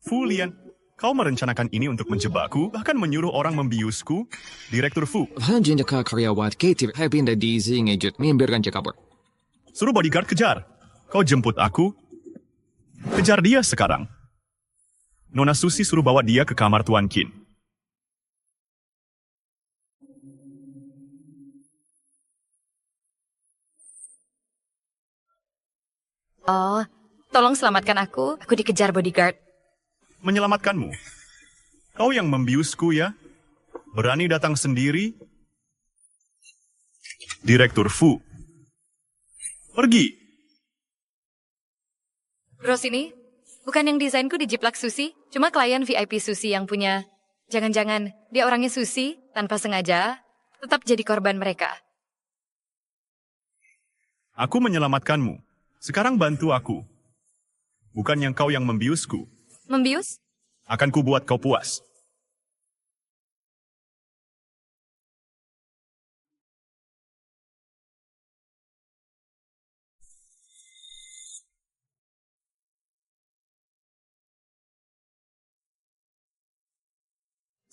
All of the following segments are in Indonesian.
Fu Lian, kau merencanakan ini untuk menjebakku, bahkan menyuruh orang membiusku? Direktur Fu, Hanjinjaka karyawat Katie Hebinda Dizi ngejut membiarkan dia kabur. suruh bodyguard kejar. Kau jemput aku? Kejar dia sekarang. Nona Susi suruh bawa dia ke kamar Tuan Qin. Oh, tolong selamatkan aku. Aku dikejar bodyguard. Menyelamatkanmu. Kau yang membiusku ya? Berani datang sendiri? Direktur Fu. Pergi. Bro sini, bukan yang desainku dijiplak Susi, cuma klien VIP Susi yang punya. Jangan-jangan dia orangnya Susi, tanpa sengaja, tetap jadi korban mereka. Aku menyelamatkanmu. Sekarang bantu aku. Bukan yang kau yang membiusku. Membius? Akan kubuat kau puas.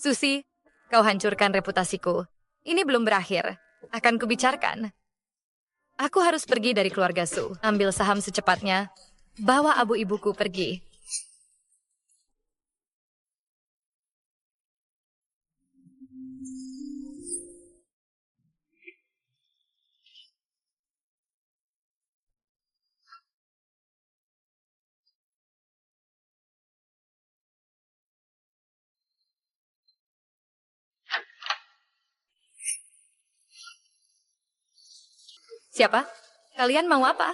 Susi, kau hancurkan reputasiku. Ini belum berakhir. Akan kubicarakan. Aku harus pergi dari keluarga Su. Ambil saham secepatnya. Bawa abu ibuku pergi. Siapa? Kalian mau apa?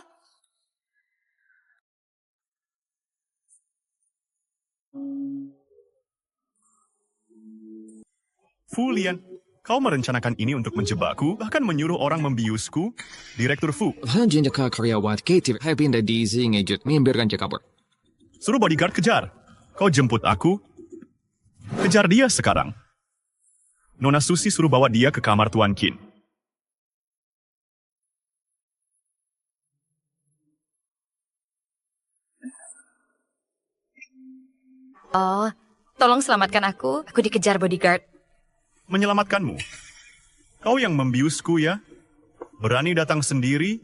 Fu Lian, kau merencanakan ini untuk menjebakku, bahkan menyuruh orang membiusku? Direktur Fu, Hanjinjaka karyawat Katie Hebinda Dizi ngejut membiarkan dia kabur. suruh bodyguard kejar. Kau jemput aku? Kejar dia sekarang. Nona Susi suruh bawa dia ke kamar Tuan Qin. Oh, tolong selamatkan aku. Aku dikejar bodyguard. Menyelamatkanmu. Kau yang membiusku ya? Berani datang sendiri?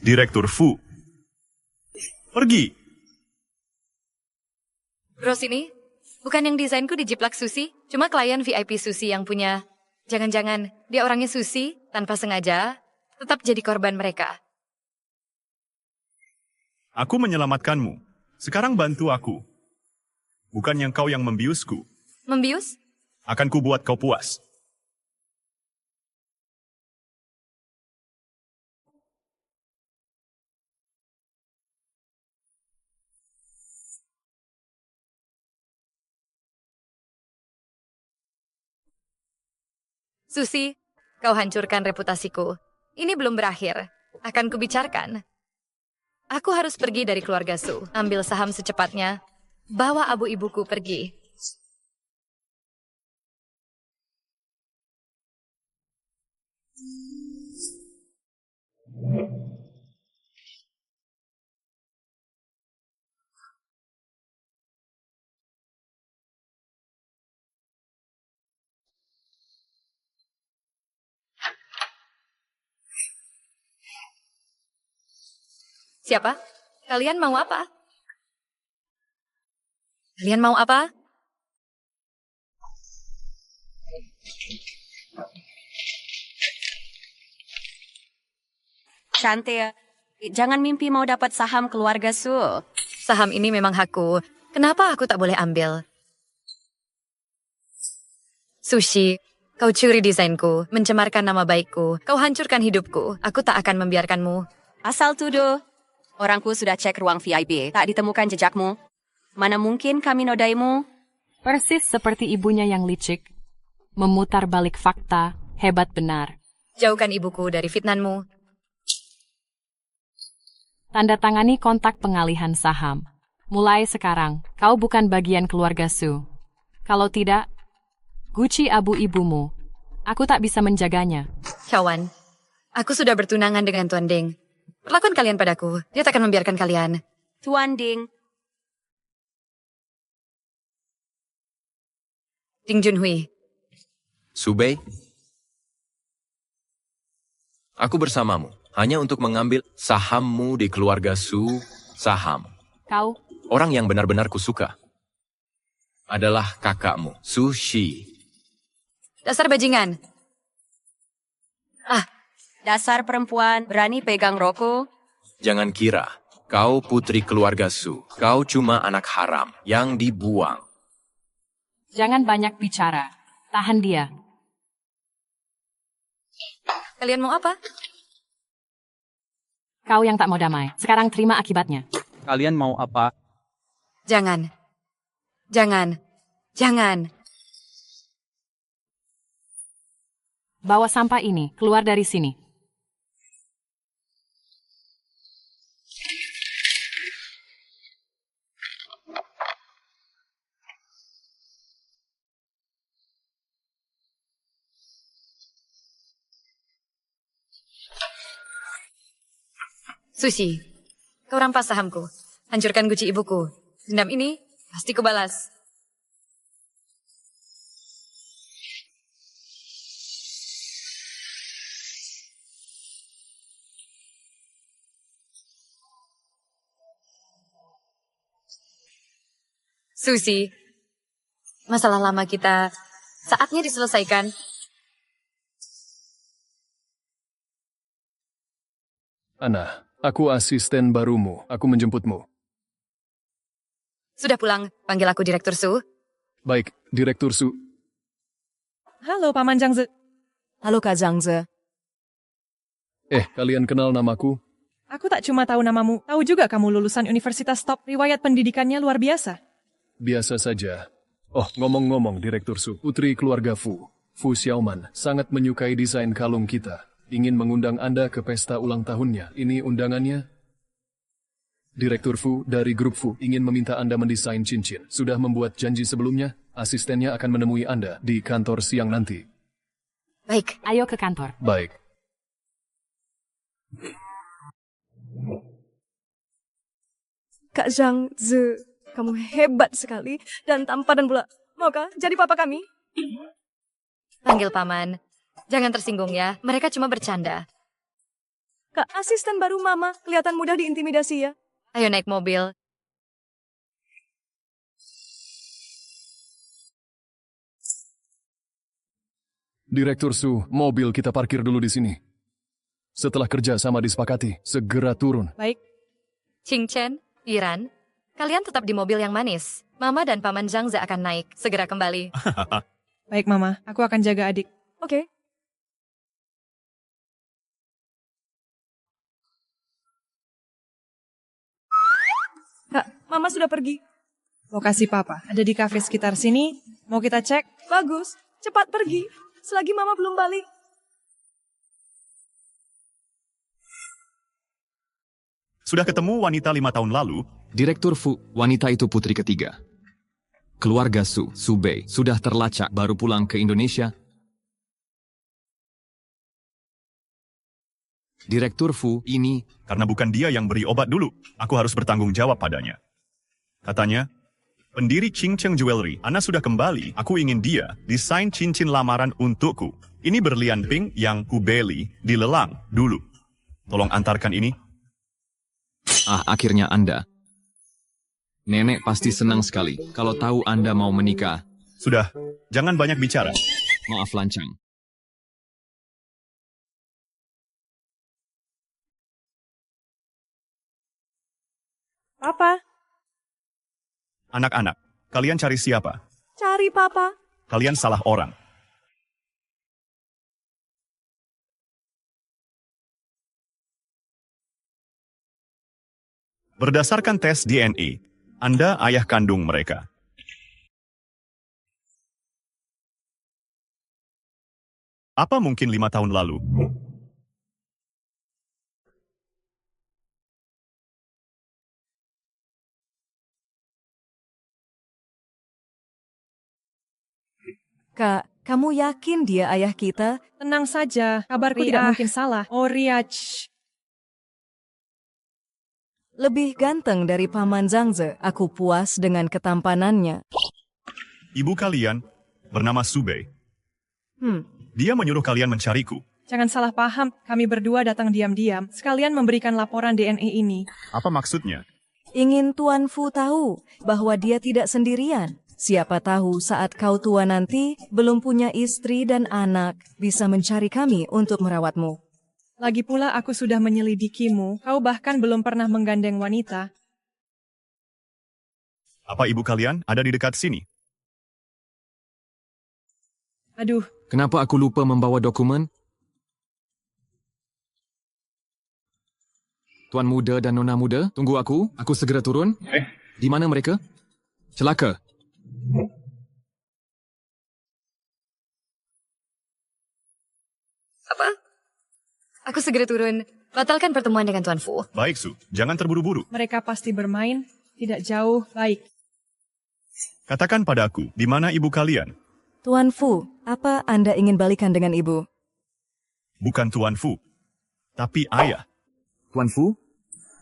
Direktur Fu. Pergi. Bro sini, bukan yang desainku dijiplak Susi, cuma klien VIP Susi yang punya. Jangan-jangan dia orangnya Susi, tanpa sengaja, tetap jadi korban mereka. Aku menyelamatkanmu. Sekarang bantu aku. Bukan yang kau yang membiusku. Membius? Akan kubuat kau puas. Susi, kau hancurkan reputasiku. Ini belum berakhir. Akan kubicarakan. Aku harus pergi dari keluarga Su. Ambil saham secepatnya. Bawa abu ibuku pergi. Siapa? Kalian mau apa? Kalian mau apa? Cantik, jangan mimpi mau dapat saham keluarga Su. Saham ini memang hakku. Kenapa aku tak boleh ambil? Sushi, kau curi desainku, mencemarkan nama baikku, kau hancurkan hidupku. Aku tak akan membiarkanmu. Asal tuduh. Orangku sudah cek ruang VIP, tak ditemukan jejakmu. Mana mungkin kami nodaimu? Persis seperti ibunya yang licik. Memutar balik fakta, hebat benar. Jauhkan ibuku dari fitnanmu. Tanda tangani kontak pengalihan saham. Mulai sekarang, kau bukan bagian keluarga Su. Kalau tidak, Gucci abu ibumu. Aku tak bisa menjaganya. Kawan, aku sudah bertunangan dengan Tuan Ding. Perlakuan kalian padaku, dia tak akan membiarkan kalian. Tuan Ding, Ding Junhui. Subei, aku bersamamu hanya untuk mengambil sahammu di keluarga Su. Saham. Kau, Orang yang benar-benar kusuka adalah kakakmu, Su Shi. Dasar bajingan. Dasar perempuan berani pegang rokok. Jangan kira kau putri keluarga Su. Kau cuma anak haram yang dibuang. jangan banyak bicara. Tahan dia. Kalian mau apa? Kau yang tak mau damai. Sekarang terima akibatnya. Kalian mau apa? Jangan. Jangan. Jangan. Bawa sampah ini keluar dari sini. Sushi, kau rampas sahamku. Hancurkan guci ibuku. Dendam ini pasti kubalas. Sushi, masalah lama kita saatnya diselesaikan. Ana, aku asisten barumu. Aku menjemputmu. Sudah pulang, panggil aku Direktur Su. Baik, Direktur Su. Halo, Paman Zhangze. Halo, Kak Zhangze. Kalian kenal namaku? Aku tak cuma tahu namamu, tahu juga kamu lulusan universitas top, riwayat pendidikannya luar biasa. Biasa saja. Oh, ngomong-ngomong, Direktur Su. Putri keluarga Fu, Fu Xiaoman, sangat menyukai desain kalung kita. Ingin mengundang Anda ke pesta ulang tahunnya. Ini undangannya. Direktur Fu dari grup Fu ingin meminta Anda mendesain cincin. Sudah membuat janji sebelumnya, asistennya akan menemui Anda di kantor siang nanti. Baik. Ayo ke kantor. Baik. Kak Zhangze, kamu hebat sekali dan tampan pula. Maukah jadi papa kami? Panggil Paman. Jangan tersinggung ya, mereka cuma bercanda. Kak, asisten baru Mama, kelihatan mudah diintimidasi ya. Ayo naik mobil. Direktur Su, mobil kita parkir dulu di sini. Setelah kerja sama disepakati, segera turun. Baik. Ching Chen, Iran, kalian tetap di mobil yang manis. Mama dan Paman Zhangze akan naik, segera kembali. Baik Mama, aku akan jaga adik. Oke. Kak, Mama sudah pergi. Lokasi Papa ada di kafe sekitar sini. Mau kita cek? Bagus, cepat pergi. Selagi Mama belum balik. Sudah ketemu wanita 5 tahun lalu? Direktur Fu, wanita itu putri ketiga. Keluarga Su, Subei, sudah terlacak baru pulang ke Indonesia. Direktur Fu ini... Karena bukan dia yang beri obat dulu, aku harus bertanggung jawab padanya. Katanya, pendiri Ching Cheng Jewelry, Ana sudah kembali. Aku ingin dia desain cincin lamaran untukku. Ini berlian pink yang kubeli di lelang dulu. Tolong antarkan ini. akhirnya Anda. Nenek pasti senang sekali kalau tahu Anda mau menikah. Sudah, jangan banyak bicara. Maaf lancang. Papa, Anak-anak, kalian cari siapa? cari Papa. Kalian salah orang. Berdasarkan tes DNA, Anda ayah kandung mereka. Apa mungkin 5 tahun lalu? Kak, kamu yakin dia ayah kita? Tenang saja, kabarku tidak mungkin salah. Oh, Riach. Lebih ganteng dari Paman Zhangze. Aku puas dengan ketampanannya. Ibu kalian, bernama Subei. Dia menyuruh kalian mencariku. Jangan salah paham, kami berdua datang diam-diam, sekalian memberikan laporan DNA ini. Apa maksudnya? Ingin Tuan Fu tahu bahwa dia tidak sendirian. Siapa tahu saat kau tua nanti, belum punya istri dan anak, bisa mencari kami untuk merawatmu. Lagi pula aku sudah menyelidikimu, kau bahkan belum pernah menggandeng wanita. Apa ibu kalian ada di dekat sini? Aduh, Kenapa aku lupa membawa dokumen? Tuan muda dan nona muda, tunggu aku. Aku segera turun. Di mana mereka? Celaka. Apa? Aku segera turun. Batalkan pertemuan dengan Tuan Fu. Baik, Su. Jangan terburu-buru. mereka pasti bermain, tidak jauh, baik. Katakan padaku, di mana ibu kalian? Tuan Fu, apa Anda ingin balikan dengan ibu? Bukan Tuan Fu, tapi ayah. Tuan Fu?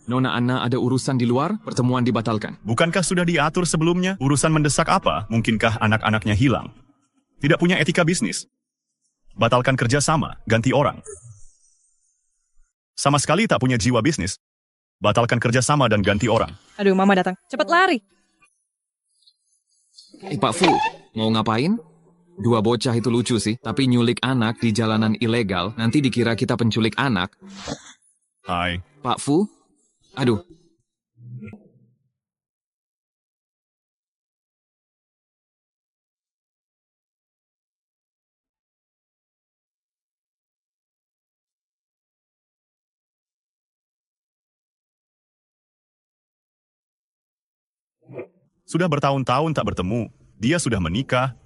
Nona Anna ada urusan di luar, pertemuan dibatalkan. Bukankah sudah diatur sebelumnya? Urusan mendesak apa? Mungkinkah anak-anaknya hilang? Tidak punya etika bisnis. Batalkan kerjasama, ganti orang. Sama sekali tak punya jiwa bisnis. Batalkan kerjasama dan ganti orang. Aduh, Mama datang. Cepat lari. Pak Fu, mau ngapain? Dua bocah itu lucu sih, tapi nyulik anak di jalanan ilegal, nanti dikira kita penculik anak. Hai. Pak Fu? Aduh. Sudah bertahun-tahun tak bertemu. Dia sudah menikah.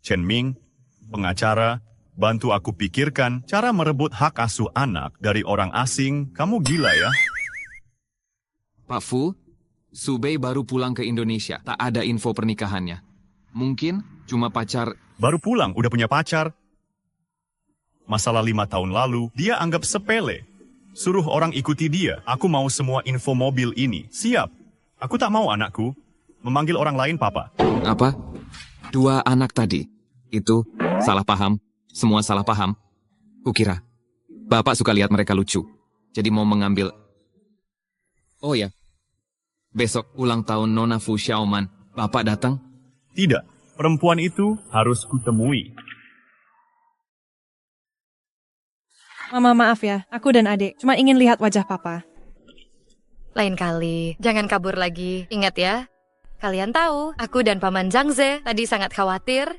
Chen Ming, pengacara, bantu aku pikirkan cara merebut hak asuh anak dari orang asing. Kamu gila ya? Pak Fu, Subei baru pulang ke Indonesia, tak ada info pernikahannya. Mungkin cuma pacar. Baru pulang, udah punya pacar. Masalah 5 tahun lalu, dia anggap sepele. Suruh orang ikuti dia. Aku mau semua info mobil ini. Siap. Aku tak mau anakku memanggil orang lain papa. Apa? Dua anak tadi. Itu salah paham. Semua salah paham. Kukira Bapak suka lihat mereka lucu. Jadi mau mengambil. Oh ya. Besok ulang tahun Nona Fu Xiaoman. Bapak datang? Tidak. Perempuan itu harus kutemui. Mama, maaf ya, aku dan adik cuma ingin lihat wajah Papa. Lain kali, jangan kabur lagi. Ingat ya, kalian tahu, aku dan Paman Zhang Ze tadi sangat khawatir.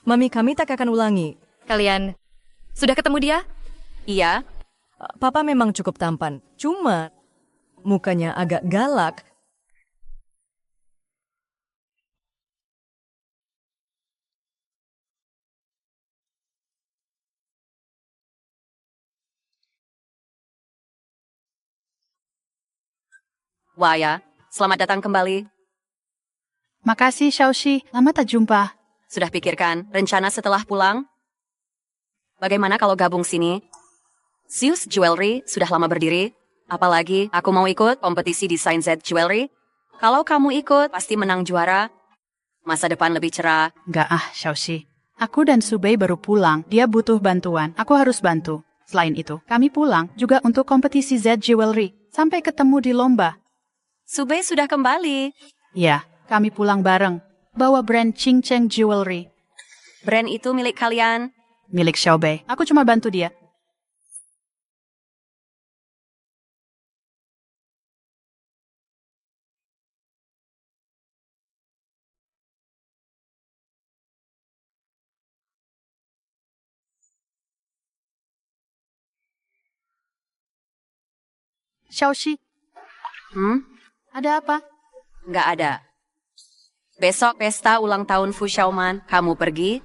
Mami, kami tak akan ulangi. Kalian sudah ketemu dia? Iya, Papa memang cukup tampan, cuma mukanya agak galak. Waya, selamat datang kembali. Makasih, Xiaoxi. Lama tak jumpa. Sudah pikirkan rencana setelah pulang? Bagaimana kalau gabung sini? Zeus Jewelry sudah lama berdiri. Apalagi aku mau ikut kompetisi desain Z Jewelry. Kalau kamu ikut, pasti menang juara. Masa depan lebih cerah. Enggak Xiaoxi. Aku dan Subei baru pulang. Dia butuh bantuan. Aku harus bantu. Selain itu, kami pulang juga untuk kompetisi Z Jewelry. Sampai ketemu di lomba. Subei sudah kembali. Ya, kami pulang bareng. Bawa brand Ching Cheng Jewelry. Brand itu milik kalian. Milik Xiaobei. Aku cuma bantu dia. Xiaoxi, ada apa? Nggak ada. Besok pesta ulang tahun Fu Xiaoman. Kamu pergi?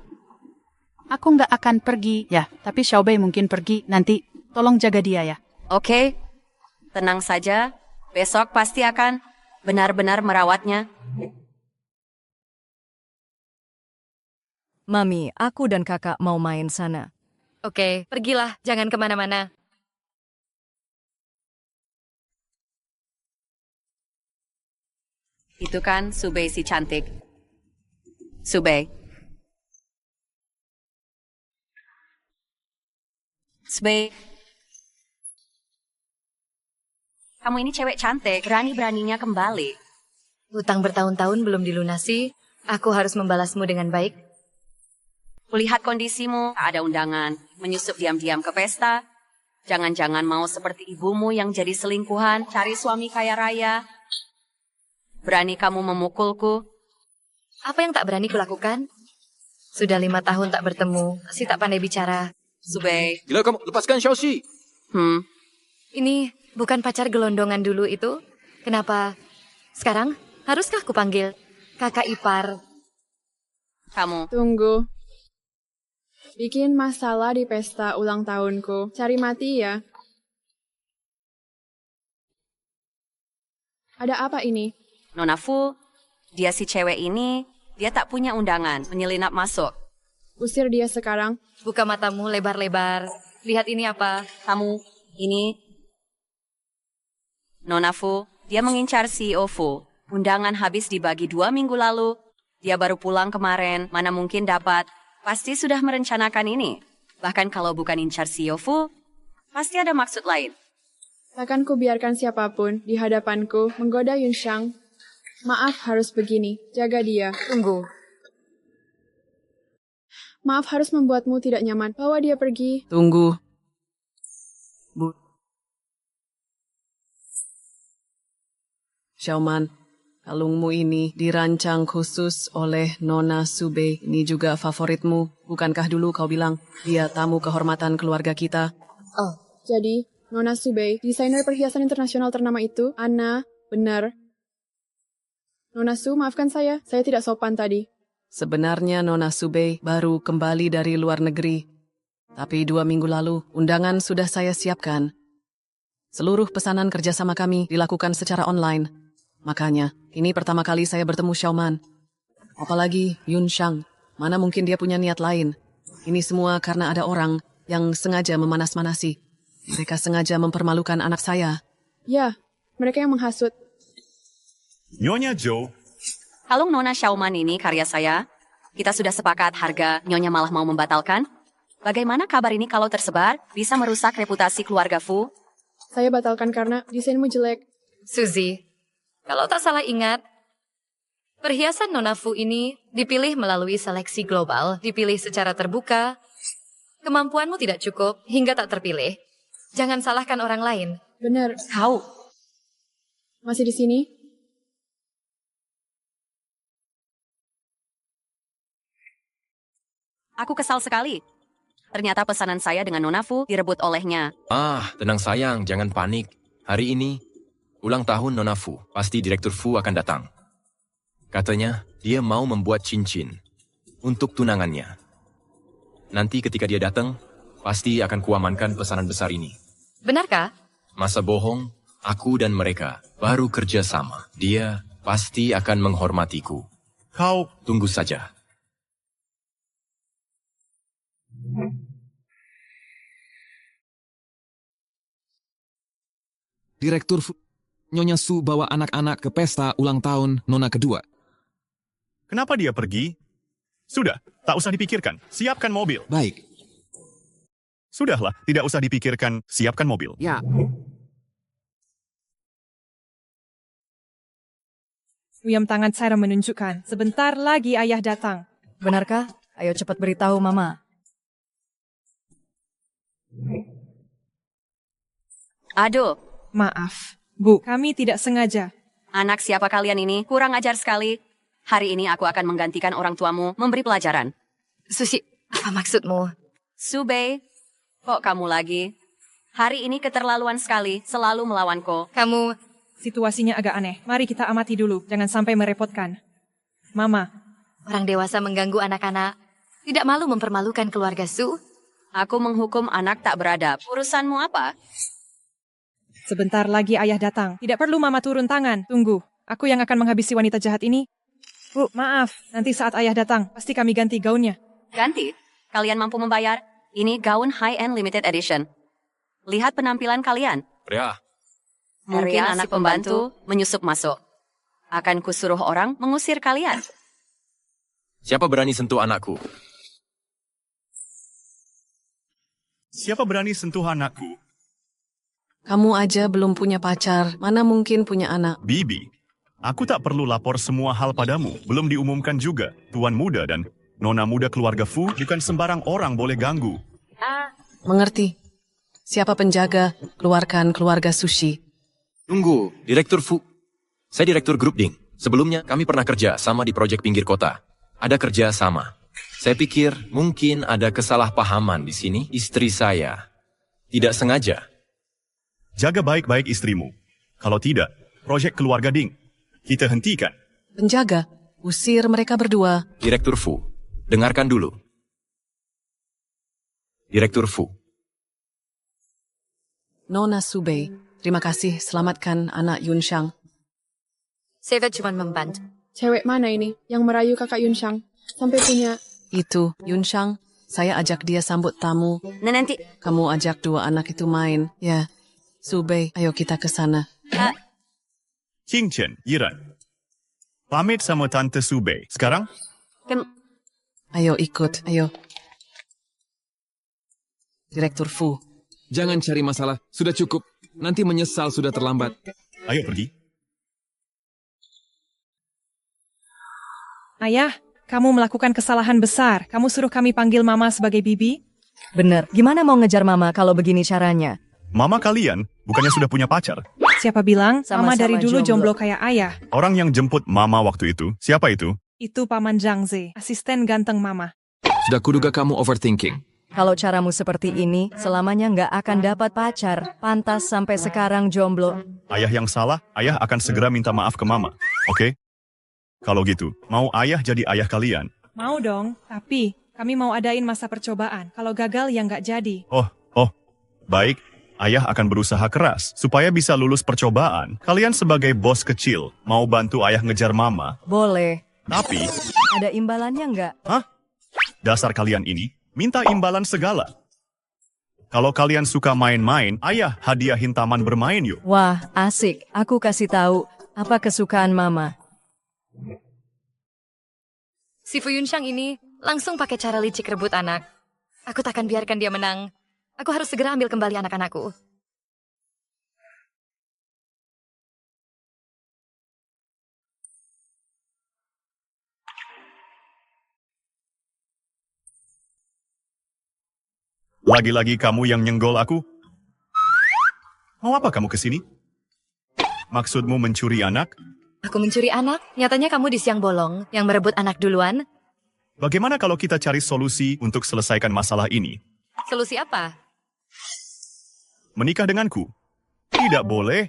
Aku nggak akan pergi. Ya, tapi Xiaobei mungkin pergi. Nanti tolong jaga dia ya. Oke. Tenang saja. Besok pasti akan benar-benar merawatnya. Mami, aku dan kakak mau main sana. Oke, pergilah, jangan kemana-mana. Itu kan Subei si cantik. Subei. Subei. Kamu ini cewek cantik, berani-beraninya kembali. Hutang bertahun-tahun belum dilunasi, aku harus membalasmu dengan baik. Kulihat kondisimu, tak ada undangan, menyusup diam-diam ke pesta. Jangan-jangan mau seperti ibumu yang jadi selingkuhan, cari suami kaya raya. Berani kamu memukulku? Apa yang tak berani kulakukan? Sudah 5 tahun tak bertemu, masih tak pandai bicara. Subei. Gila kamu, lepaskan Xiaoxi. Ini bukan pacar gelondongan dulu itu? Kenapa sekarang haruskah aku panggil kakak ipar? Kamu. Tunggu. Bikin masalah di pesta ulang tahunku. Cari mati ya. Ada apa ini? Nona Fu, dia si cewek ini, dia tak punya undangan, menyelinap masuk. Usir dia sekarang. Buka matamu lebar-lebar. Lihat ini apa? Kamu, ini. Nona Fu, dia mengincar CEO Fu. Undangan habis dibagi 2 minggu lalu. Dia baru pulang kemarin, mana mungkin dapat. Pasti sudah merencanakan ini. Bahkan kalau bukan incar CEO Fu, pasti ada maksud lain. Takkan ku biarkan siapapun di hadapanku menggoda Yunxiang. Maaf harus begini, jaga dia. Tunggu. Maaf harus membuatmu tidak nyaman. Bawa dia pergi. Tunggu. Bu. Xiaoman, kalungmu ini dirancang khusus oleh Nona Subei. Ini juga favoritmu. Bukankah dulu kau bilang dia tamu kehormatan keluarga kita? Oh, jadi Nona Subei, desainer perhiasan internasional ternama itu, Anna, benar. Nona Su, maafkan saya tidak sopan tadi. Sebenarnya Nona Subei baru kembali dari luar negeri. Tapi 2 minggu lalu, undangan sudah saya siapkan. Seluruh pesanan kerjasama kami dilakukan secara online. Makanya, ini pertama kali saya bertemu Xiaoman. Apalagi Yun Shang, mana mungkin dia punya niat lain. Ini semua karena ada orang yang sengaja memanas-manasi. Mereka sengaja mempermalukan anak saya. Ya, mereka yang menghasut. Nyonya Zhou. Kalung Nona Xiaoman ini karya saya. Kita sudah sepakat harga, Nyonya malah mau membatalkan. Bagaimana kabar ini kalau tersebar, bisa merusak reputasi keluarga Fu? Saya batalkan karena desainmu jelek. Suzy, kalau tak salah ingat, perhiasan Nona Fu ini dipilih melalui seleksi global, dipilih secara terbuka. Kemampuanmu tidak cukup hingga tak terpilih. Jangan salahkan orang lain. Benar. Kau. Masih di sini? Aku kesal sekali. Ternyata pesanan saya dengan Nona Fu direbut olehnya. Tenang sayang, jangan panik. Hari ini, ulang tahun Nona Fu. Pasti Direktur Fu akan datang. Katanya, dia mau membuat cincin untuk tunangannya. Nanti ketika dia datang, pasti akan kuamankan pesanan besar ini. Benarkah? Masa bohong, aku dan mereka baru kerja sama. Dia pasti akan menghormatiku. Kau tunggu saja. Direktur Nyonya Su bawa anak-anak ke pesta ulang tahun Nona kedua. Kenapa dia pergi? Sudah, tak usah dipikirkan. Siapkan mobil. Baik. Sudahlah, tidak usah dipikirkan. Siapkan mobil. Ya. Uyam tangan Sarah menunjukkan. Sebentar lagi ayah datang. Benarkah? Ayo cepat beritahu Mama. Aduh. Maaf, Bu, kami tidak sengaja. Anak siapa kalian ini? Kurang ajar sekali. Hari ini aku akan menggantikan orang tuamu memberi pelajaran. Susi, apa maksudmu? Subei, kok kamu lagi? Hari ini keterlaluan sekali, selalu melawanku. Kamu... Situasinya agak aneh. Mari kita amati dulu, jangan sampai merepotkan. Mama. Orang dewasa mengganggu anak-anak. Tidak malu mempermalukan keluarga Su? Aku menghukum anak tak beradab. Urusanmu apa? Sebentar lagi ayah datang. Tidak perlu Mama turun tangan. Tunggu, aku yang akan menghabisi wanita jahat ini. Bu, maaf. Nanti saat ayah datang, pasti kami ganti gaunnya. Ganti? Kalian mampu membayar? Ini gaun high-end limited edition. Lihat penampilan kalian. Ria. Mungkin anak pembantu menyusup masuk. Akan kusuruh orang mengusir kalian. Siapa berani sentuh anakku? Siapa berani sentuh anakku? Kamu aja belum punya pacar, mana mungkin punya anak? Bibi, aku tak perlu lapor semua hal padamu. Belum diumumkan juga. Tuan muda dan nona muda keluarga Fu bukan sembarang orang boleh ganggu. Mengerti. Siapa penjaga? Keluarkan keluarga Sushi. Tunggu, Direktur Fu. Saya Direktur Grup Ding. Sebelumnya kami pernah kerja sama di proyek pinggir kota. Ada kerja sama. Saya pikir mungkin ada kesalahpahaman di sini. Istri saya tidak sengaja. Jaga baik-baik istrimu. Kalau tidak, proyek keluarga Ding kita hentikan. Penjaga, usir mereka berdua. Direktur Fu, dengarkan dulu. Direktur Fu. Nona Subei, terima kasih selamatkan anak Yunshang. Saya cuma membantu. Cewek mana ini yang merayu kakak Yunshang? Sampai punya... Itu, Yunshang, saya ajak dia sambut tamu. Nah nanti... Kamu ajak dua anak itu main. Ya, Subei, ayo kita ke sana. Qingchen, Yiran. Pamit sama Tante Subei. Sekarang? Ayo ikut, ayo. Direktur Fu. Jangan cari masalah, sudah cukup. Nanti menyesal sudah terlambat. Ayo pergi. Ayah, kamu melakukan kesalahan besar. Kamu suruh kami panggil Mama sebagai Bibi? Bener, gimana mau ngejar Mama kalau begini caranya? Mama kalian bukannya sudah punya pacar? Siapa bilang? Sama-sama Mama dari dulu jomblo. jomblo kayak ayah. Orang yang jemput Mama waktu itu, siapa itu? Itu Paman Zhang Zi, asisten ganteng Mama. Sudah kuduga kamu overthinking. Kalau caramu seperti ini, selamanya nggak akan dapat pacar. Pantas sampai sekarang jomblo. Ayah yang salah, ayah akan segera minta maaf ke Mama. Oke? Kalau gitu, mau ayah jadi ayah kalian? Mau dong, tapi kami mau adain masa percobaan. Kalau gagal ya nggak jadi. Oh, baik. Ayah akan berusaha keras supaya bisa lulus percobaan. Kalian sebagai bos kecil, mau bantu ayah ngejar Mama. Boleh. Tapi, Ada imbalannya nggak? hah? Dasar kalian ini, minta imbalan segala. Kalau kalian suka main-main, ayah hadiahin taman bermain yuk. Wah, asik. Aku kasih tahu apa kesukaan Mama. Si Fu Yunshang ini langsung pakai cara licik rebut anak. Aku takkan biarkan dia menang. Aku harus segera ambil kembali anak-anakku. Lagi-lagi kamu yang nyenggol aku? Mau apa kamu kesini? Maksudmu mencuri anak? Aku mencuri anak? Nyatanya kamu di siang bolong yang merebut anak duluan. Bagaimana kalau kita cari solusi untuk selesaikan masalah ini? Solusi apa? Menikah denganku? Tidak boleh.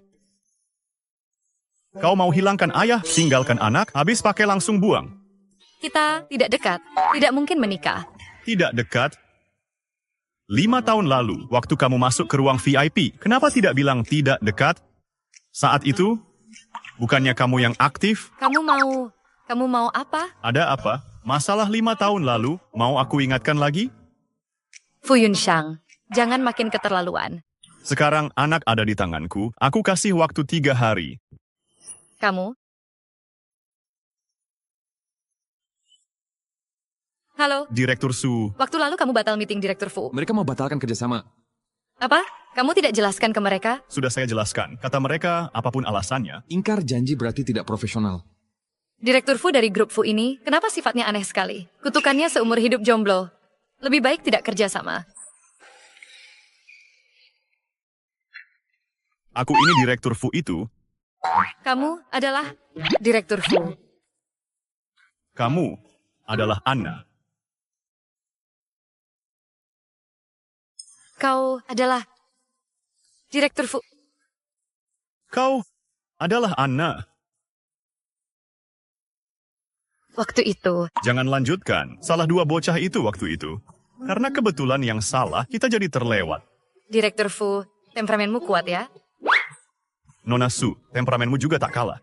Kau mau hilangkan ayah, tinggalkan anak, habis pakai langsung buang. Kita tidak dekat, tidak mungkin menikah. Tidak dekat. 5 tahun lalu, waktu kamu masuk ke ruang VIP, kenapa tidak bilang tidak dekat? Saat itu, bukannya kamu yang aktif? Kamu mau apa? Ada apa? Masalah 5 tahun lalu, mau aku ingatkan lagi? Fu Yunshang, jangan makin keterlaluan. Sekarang anak ada di tanganku, aku kasih waktu 3 hari. Kamu? Halo, Direktur Su, waktu lalu kamu batal meeting Direktur Fu. Mereka mau batalkan kerjasama. Apa? Kamu tidak jelaskan ke mereka? sudah saya jelaskan. Kata mereka, apapun alasannya, Ingkar janji berarti tidak profesional. Direktur Fu dari grup Fu ini, kenapa sifatnya aneh sekali? Kutukannya seumur hidup jomblo. Lebih baik tidak kerja sama. aku ini Direktur Fu itu, Kamu adalah Direktur Fu. kamu adalah Anna. Kau adalah Direktur Fu. Kau adalah Anna. Waktu itu, Jangan lanjutkan, salah 2 bocah itu waktu itu. Karena kebetulan yang salah, kita jadi terlewat. Direktur Fu, temperamenmu kuat ya? Nona Su, temperamenmu juga tak kalah.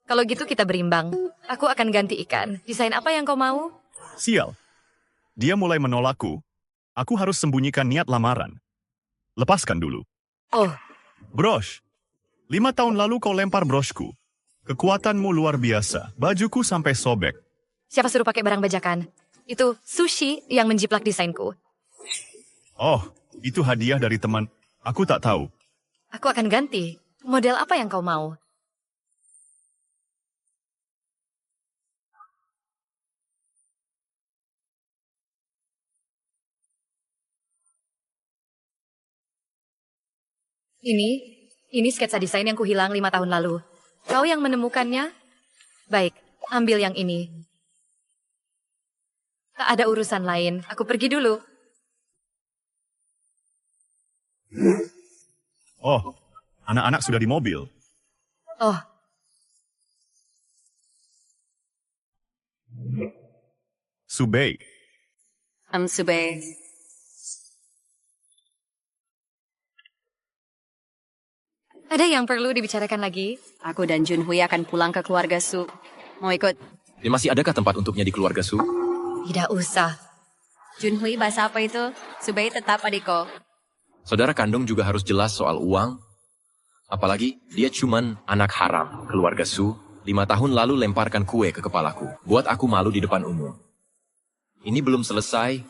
Kalau gitu kita berimbang. Aku akan ganti ikan. Desain apa yang kau mau? Sial. Dia mulai menolakku. Aku harus sembunyikan niat lamaran. Lepaskan dulu. Oh, Brosh. 5 tahun lalu kau lempar broshku. Kekuatanmu luar biasa. Bajuku sampai sobek. Siapa suruh pakai barang bajakan? Itu Sushi yang menjiplak desainku. Oh, itu hadiah dari teman. Aku tak tahu. Aku akan ganti. Model apa yang kau mau? Ini sketsa desain yang kuhilang 5 tahun lalu. Kau yang menemukannya? Baik, ambil yang ini. Tak ada urusan lain, aku pergi dulu. Oh, anak-anak sudah di mobil. Oh, Subei, Subei. ada yang perlu dibicarakan lagi? Aku dan Junhui akan pulang ke keluarga Su. Mau ikut? Masih adakah tempat untuknya di keluarga Su? Tidak usah. Junhui bahasa apa itu? Subei tetap adikku. Saudara kandung juga harus jelas soal uang. Apalagi dia cuman anak haram. Keluarga Su 5 tahun lalu lemparkan kue ke kepalaku. Buat aku malu di depan umum. Ini belum selesai.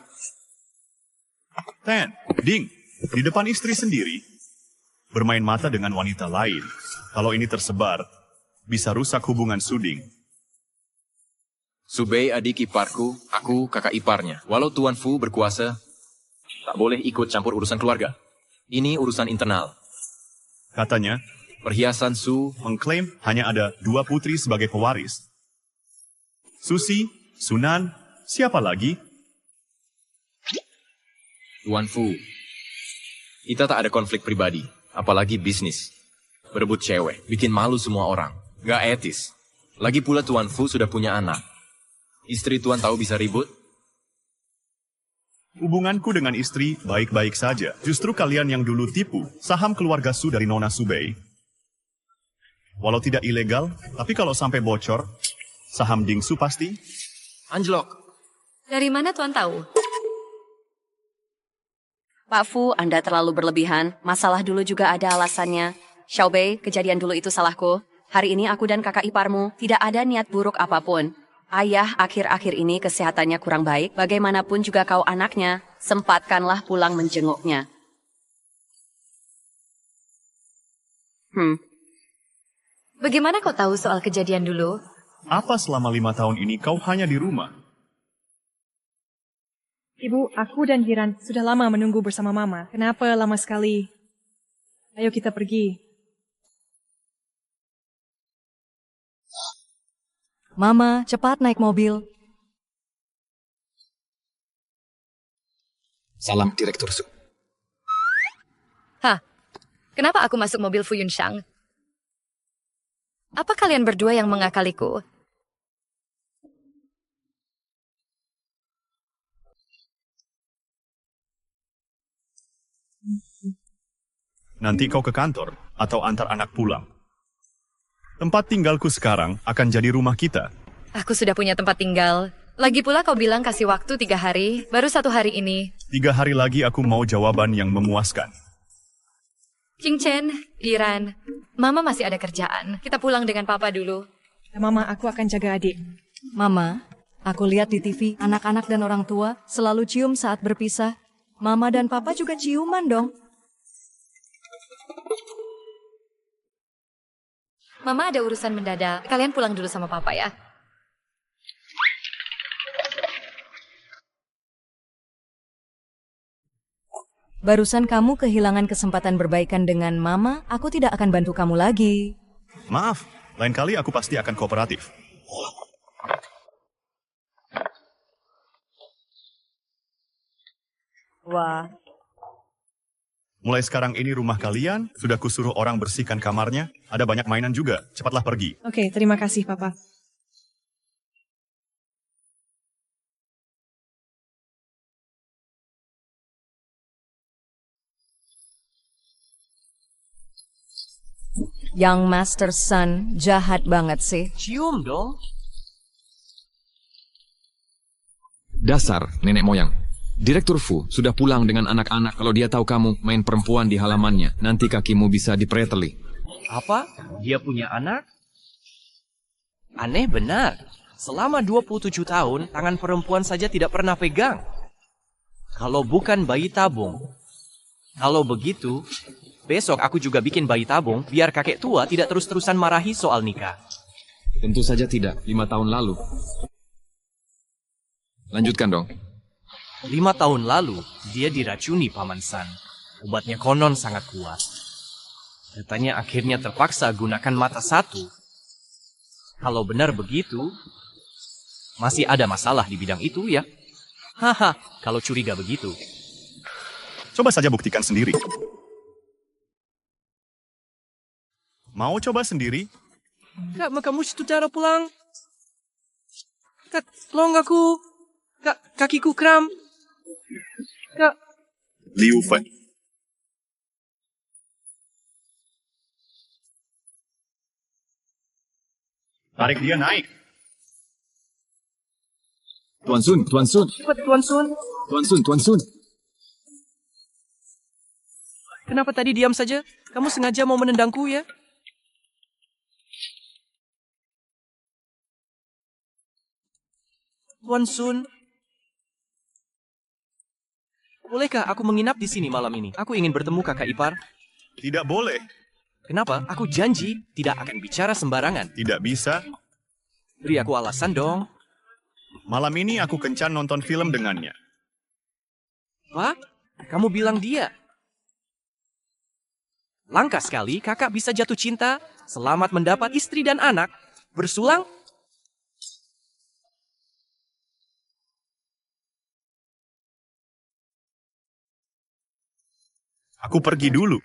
Ten, Ding, di depan istri sendiri. Bermain mata dengan wanita lain. Kalau ini tersebar, bisa rusak hubungan Suding. Subei adik iparku, aku kakak iparnya. Walau Tuan Fu berkuasa, tak boleh ikut campur urusan keluarga. Ini urusan internal. Katanya, perhiasan Su mengklaim hanya ada 2 putri sebagai pewaris. Susi, Sunan, siapa lagi? Tuan Fu, kita tak ada konflik pribadi, apalagi bisnis. Berebut cewek, bikin malu semua orang. Gak etis. Lagi pula Tuan Fu sudah punya anak. Istri Tuan tahu bisa ribut? Hubunganku dengan istri baik-baik saja. Justru kalian yang dulu tipu saham keluarga Su dari Nona Subei. Walau tidak ilegal, tapi kalau sampai bocor, saham Ding Su pasti anjlok. Dari mana Tuan tahu? Pak Fu, Anda terlalu berlebihan. Masalah dulu juga ada alasannya. Xiaobei, kejadian dulu itu salahku. Hari ini aku dan kakak iparmu tidak ada niat buruk apapun. Ayah akhir-akhir ini kesehatannya kurang baik. Bagaimanapun juga kau anaknya, sempatkanlah pulang menjenguknya. Bagaimana kau tahu soal kejadian dulu? Apa selama 5 tahun ini kau hanya di rumah? Ibu, aku dan Giran sudah lama menunggu bersama Mama. Kenapa lama sekali? Ayo kita pergi. Mama, cepat naik mobil. Salam, Direktur Su. Hah? Kenapa aku masuk mobil Fu Yunxiang? Apa kalian berdua yang mengakaliku? Nanti kau ke kantor atau antar anak pulang. Tempat tinggalku sekarang akan jadi rumah kita. Aku sudah punya tempat tinggal. Lagi pula kau bilang kasih waktu 3 hari, baru 1 hari ini. 3 hari lagi aku mau jawaban yang memuaskan. Qing Chen, Iran, Mama masih ada kerjaan. Kita pulang dengan Papa dulu. Mama, aku akan jaga adik. Mama, aku lihat di TV, anak-anak dan orang tua selalu cium saat berpisah. Mama dan Papa juga ciuman dong. Mama ada urusan mendadak. Kalian pulang dulu sama Papa ya. Barusan kamu kehilangan kesempatan berbaikan dengan Mama, aku tidak akan bantu kamu lagi. Maaf, lain kali aku pasti akan kooperatif. Wah. Mulai sekarang ini rumah kalian, sudah kusuruh orang bersihkan kamarnya, ada banyak mainan juga, cepatlah pergi. Oke, terima kasih, Papa. Young Master Sun, jahat banget sih. Cium dong. Dasar nenek moyang. Direktur Fu sudah pulang dengan anak-anak. Kalau dia tahu kamu main perempuan di halamannya, nanti kakimu bisa dipreteli. Apa? Dia punya anak? Aneh benar. Selama 27 tahun, tangan perempuan saja tidak pernah pegang. Kalau bukan bayi tabung. Kalau begitu, besok aku juga bikin bayi tabung, biar kakek tua tidak terus-terusan marahi soal nikah. Tentu saja tidak, 5 tahun lalu. Lanjutkan dong. 5 tahun lalu, dia diracuni Paman San. Obatnya konon sangat kuat. Katanya akhirnya terpaksa gunakan mata satu. Kalau benar begitu, masih ada masalah di bidang itu ya? Haha, kalau curiga begitu. Coba saja buktikan sendiri. Mau coba sendiri? Kak, kamu cara pulang. Kak, tolong aku. Kak, kakiku kram. Kak. Liu Feng. Tarik dia naik. Tuan Sun, Tuan Sun. Cepat, Tuan Sun. Tuan Sun, Tuan Sun. Kenapa tadi diam saja? Kamu sengaja mau menendangku ya? Tuan Sun. Bolehkah aku menginap di sini malam ini? Aku ingin bertemu kakak ipar. Tidak boleh. Kenapa? Aku janji tidak akan bicara sembarangan. Tidak bisa. Beri aku alasan dong. Malam ini aku kencan nonton film dengannya. Apa? Kamu bilang dia? Langka sekali kakak bisa jatuh cinta, selamat mendapat istri dan anak, bersulang. Aku pergi dulu.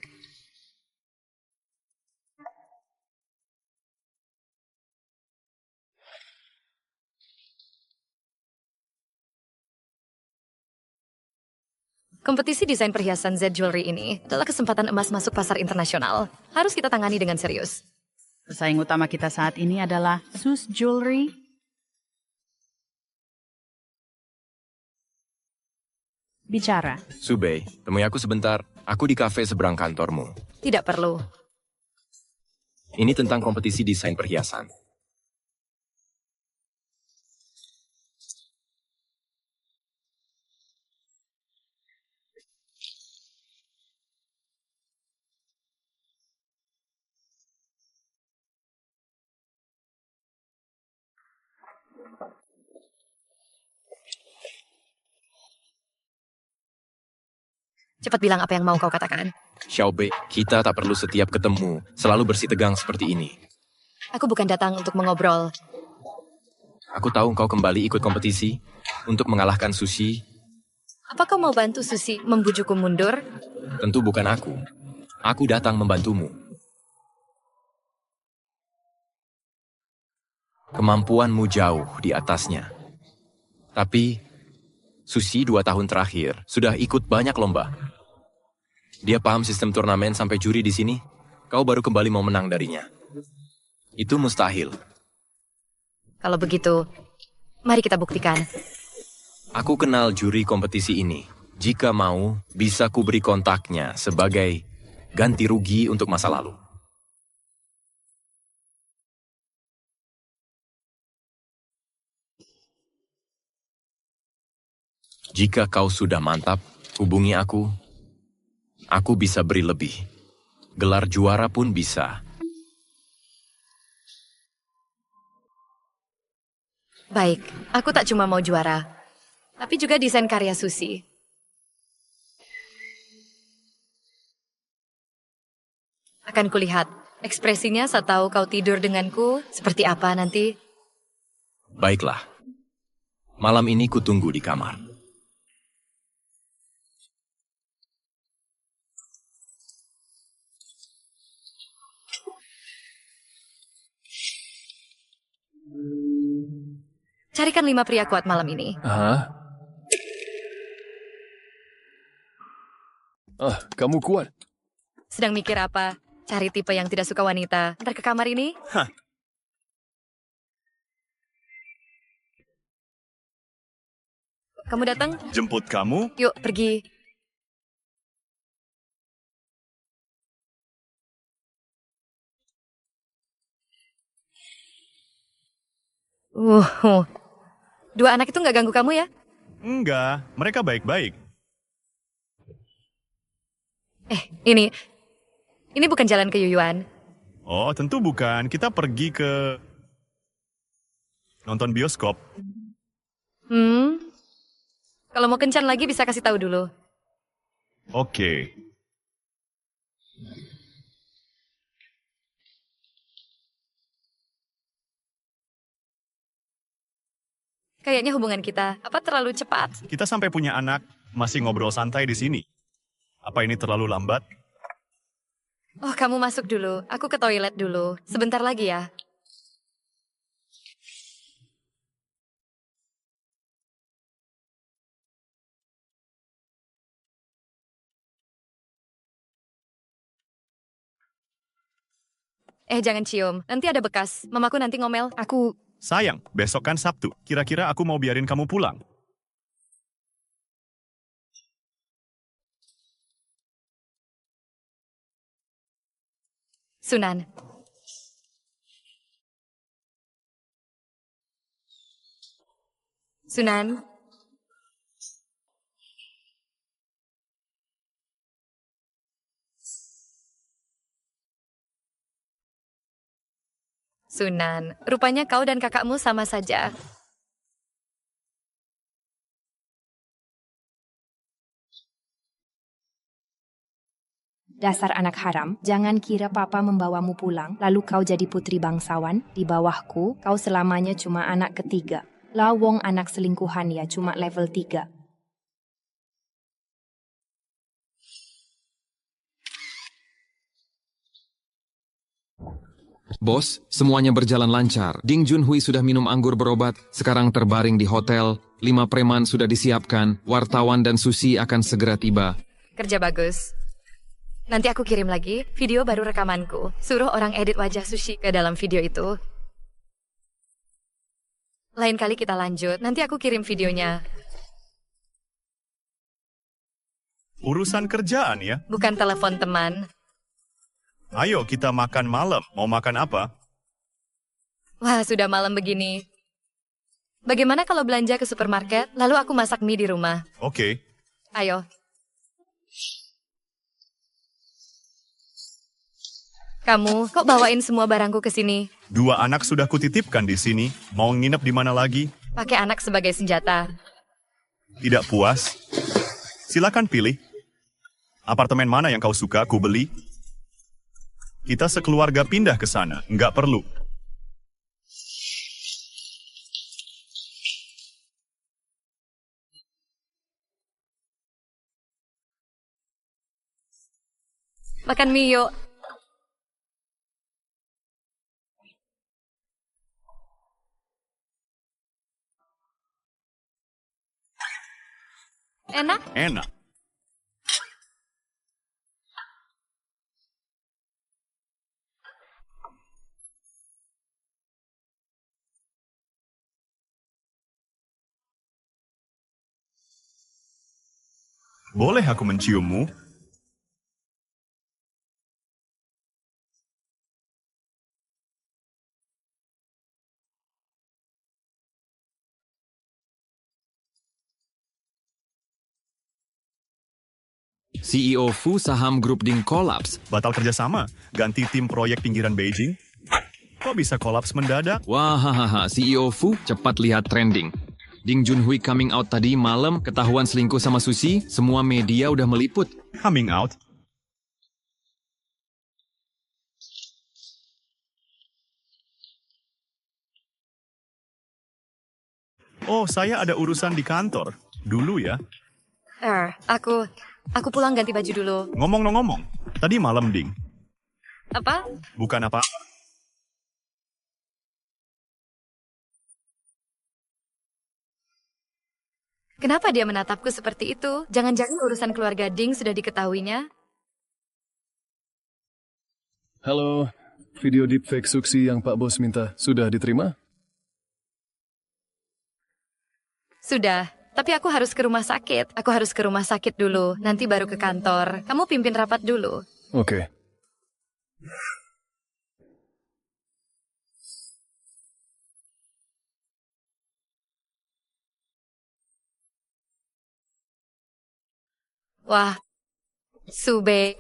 Kompetisi desain perhiasan Z Jewelry ini adalah kesempatan emas masuk pasar internasional. Harus kita tangani dengan serius. Pesaing utama kita saat ini adalah Sus Jewelry. Bicara. Subei, temui aku sebentar. Aku di kafe seberang kantormu. Tidak perlu. Ini tentang kompetisi desain perhiasan. Cepat bilang apa yang mau kau katakan. Xiaobei, kita tak perlu setiap ketemu selalu bersih tegang seperti ini. Aku bukan datang untuk mengobrol. Aku tahu kau kembali ikut kompetisi untuk mengalahkan Sushi. Apa kau mau bantu Susi membujukku mundur? Tentu bukan aku. Aku datang membantumu. Kemampuanmu jauh di atasnya. Tapi, Sushi 2 tahun terakhir sudah ikut banyak lomba. Dia paham sistem turnamen sampai juri di sini. Kau baru kembali mau menang darinya. Itu mustahil. Kalau begitu, mari kita buktikan. Aku kenal juri kompetisi ini. Jika mau, bisa kuberi kontaknya sebagai ganti rugi untuk masa lalu. Jika kau sudah mantap, hubungi aku. Aku bisa beri lebih. Gelar juara pun bisa. Baik, aku tak cuma mau juara, tapi juga desain karya Susi. Akan kulihat ekspresinya saat tahu kau tidur denganku seperti apa nanti. Baiklah. Malam ini kutunggu di kamar. Carikan 5 pria kuat malam ini. Kamu kuat. Sedang mikir apa? Cari tipe yang tidak suka wanita. Ntar ke kamar ini? Kamu datang? Jemput kamu? Yuk, pergi. Dua anak itu nggak ganggu kamu ya? Enggak, mereka baik-baik. Ini bukan jalan ke Yuyuan. Oh, tentu bukan. Kita pergi ke nonton bioskop. Kalau mau kencan lagi bisa kasih tahu dulu. Oke. Kayaknya hubungan kita terlalu cepat. Kita sampai punya anak, masih ngobrol santai di sini. Apa ini terlalu lambat? Oh, kamu masuk dulu. Aku ke toilet dulu. Sebentar lagi ya. Jangan cium. Nanti ada bekas. Mamaku nanti ngomel. Sayang, besok kan Sabtu. Kira-kira aku mau biarin kamu pulang. Sunan. Sunan. Sunan, rupanya kau dan kakakmu sama saja. Dasar anak haram, jangan kira papa membawamu pulang, lalu kau jadi putri bangsawan. Di bawahku, kau selamanya cuma anak ketiga. Lawong anak selingkuhan ya, cuma level 3. Bos, semuanya berjalan lancar. Ding Junhui sudah minum anggur berobat, sekarang terbaring di hotel. 5 preman sudah disiapkan, wartawan dan Susi akan segera tiba. Kerja bagus. Nanti aku kirim lagi video baru rekamanku. Suruh orang edit wajah Sushi ke dalam video itu. Lain kali kita lanjut, nanti aku kirim videonya. Urusan kerjaan ya? Bukan telepon teman. Ayo kita makan malam. Mau makan apa? Wah, sudah malam begini. Bagaimana kalau belanja ke supermarket, lalu aku masak mie di rumah? Oke. Ayo. Kamu, kok bawain semua barangku ke sini? 2 anak sudah kutitipkan di sini. Mau nginep di mana lagi? Pakai anak sebagai senjata. Tidak puas? Silakan pilih. Apartemen mana yang kau suka, aku beli. Kita sekeluarga pindah ke sana, nggak perlu. Makan mie yuk. Enak? Enak. Boleh aku menciummu? CEO Fu saham grup Ding kolaps. Batal kerjasama? Ganti tim proyek pinggiran Beijing? Kok bisa kolaps mendadak? Wah, CEO Fu cepat lihat trending. Ding Junhui coming out tadi malam, ketahuan selingkuh sama Susi, semua media udah meliput. Coming out? Oh, saya ada urusan di kantor. Dulu ya. Aku pulang ganti baju dulu. Ngomong-ngomong, tadi malam, Ding. Apa? Bukan apa. Kenapa dia menatapku seperti itu? Jangan-jangan urusan keluarga Ding sudah diketahuinya? Halo, video deepfake Suksi yang Pak Bos minta sudah diterima? Sudah, tapi aku harus ke rumah sakit. Aku harus ke rumah sakit dulu, nanti baru ke kantor. Kamu pimpin rapat dulu. Oke. Wah, Sube,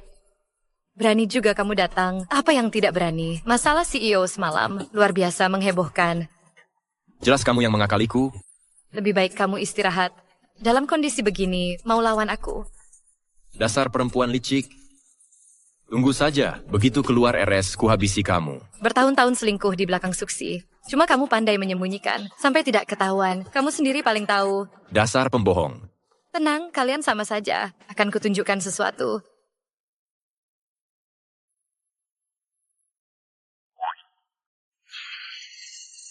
berani juga kamu datang. Apa yang tidak berani? Masalah CEO semalam, luar biasa menghebohkan. Jelas kamu yang mengakaliku. Lebih baik kamu istirahat. Dalam kondisi begini, mau lawan aku? Dasar perempuan licik. Tunggu saja, begitu keluar RS, kuhabisi kamu. Bertahun-tahun selingkuh di belakang Suksi. Cuma kamu pandai menyembunyikan, sampai tidak ketahuan. Kamu sendiri paling tahu. Dasar pembohong. Tenang, kalian sama saja. Akan kutunjukkan sesuatu.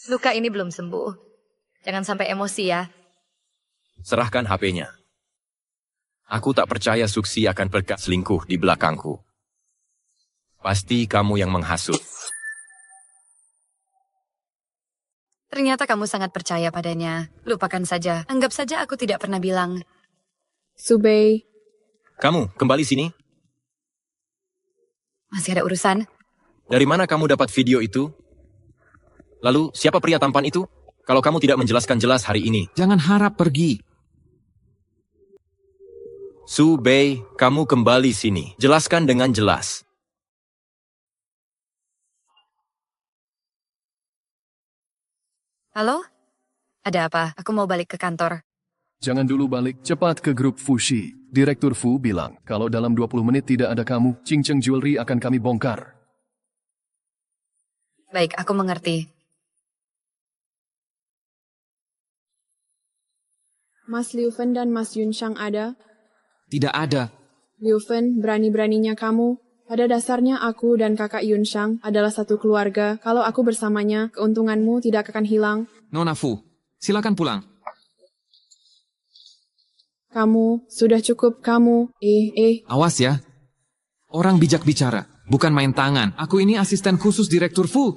Luka ini belum sembuh. Jangan sampai emosi ya. Serahkan HP-nya. Aku tak percaya Suksi akan berkat selingkuh di belakangku. Pasti kamu yang menghasut. Ternyata kamu sangat percaya padanya. Lupakan saja. Anggap saja aku tidak pernah bilang. Subei. Kamu, kembali sini. Masih ada urusan? Dari mana kamu dapat video itu? Lalu, siapa pria tampan itu? Kalau kamu tidak menjelaskan jelas hari ini. Jangan harap pergi. Subei, kamu kembali sini. Jelaskan dengan jelas. Halo? Ada apa? Aku mau balik ke kantor. Jangan dulu balik, cepat ke grup Fushi. Direktur Fu bilang, kalau dalam 20 menit tidak ada kamu, Qingcheng Jewelry akan kami bongkar. Baik, aku mengerti. Mas Liu Fen dan Mas Yun Shang ada? Tidak ada. Liu Fen, berani-beraninya kamu. Pada dasarnya aku dan kakak Yun Shang adalah satu keluarga. Kalau aku bersamanya, keuntunganmu tidak akan hilang. Nona Fu, silakan pulang. Kamu, sudah cukup kamu. Awas ya. Orang bijak bicara, bukan main tangan. Aku ini asisten khusus Direktur Fu.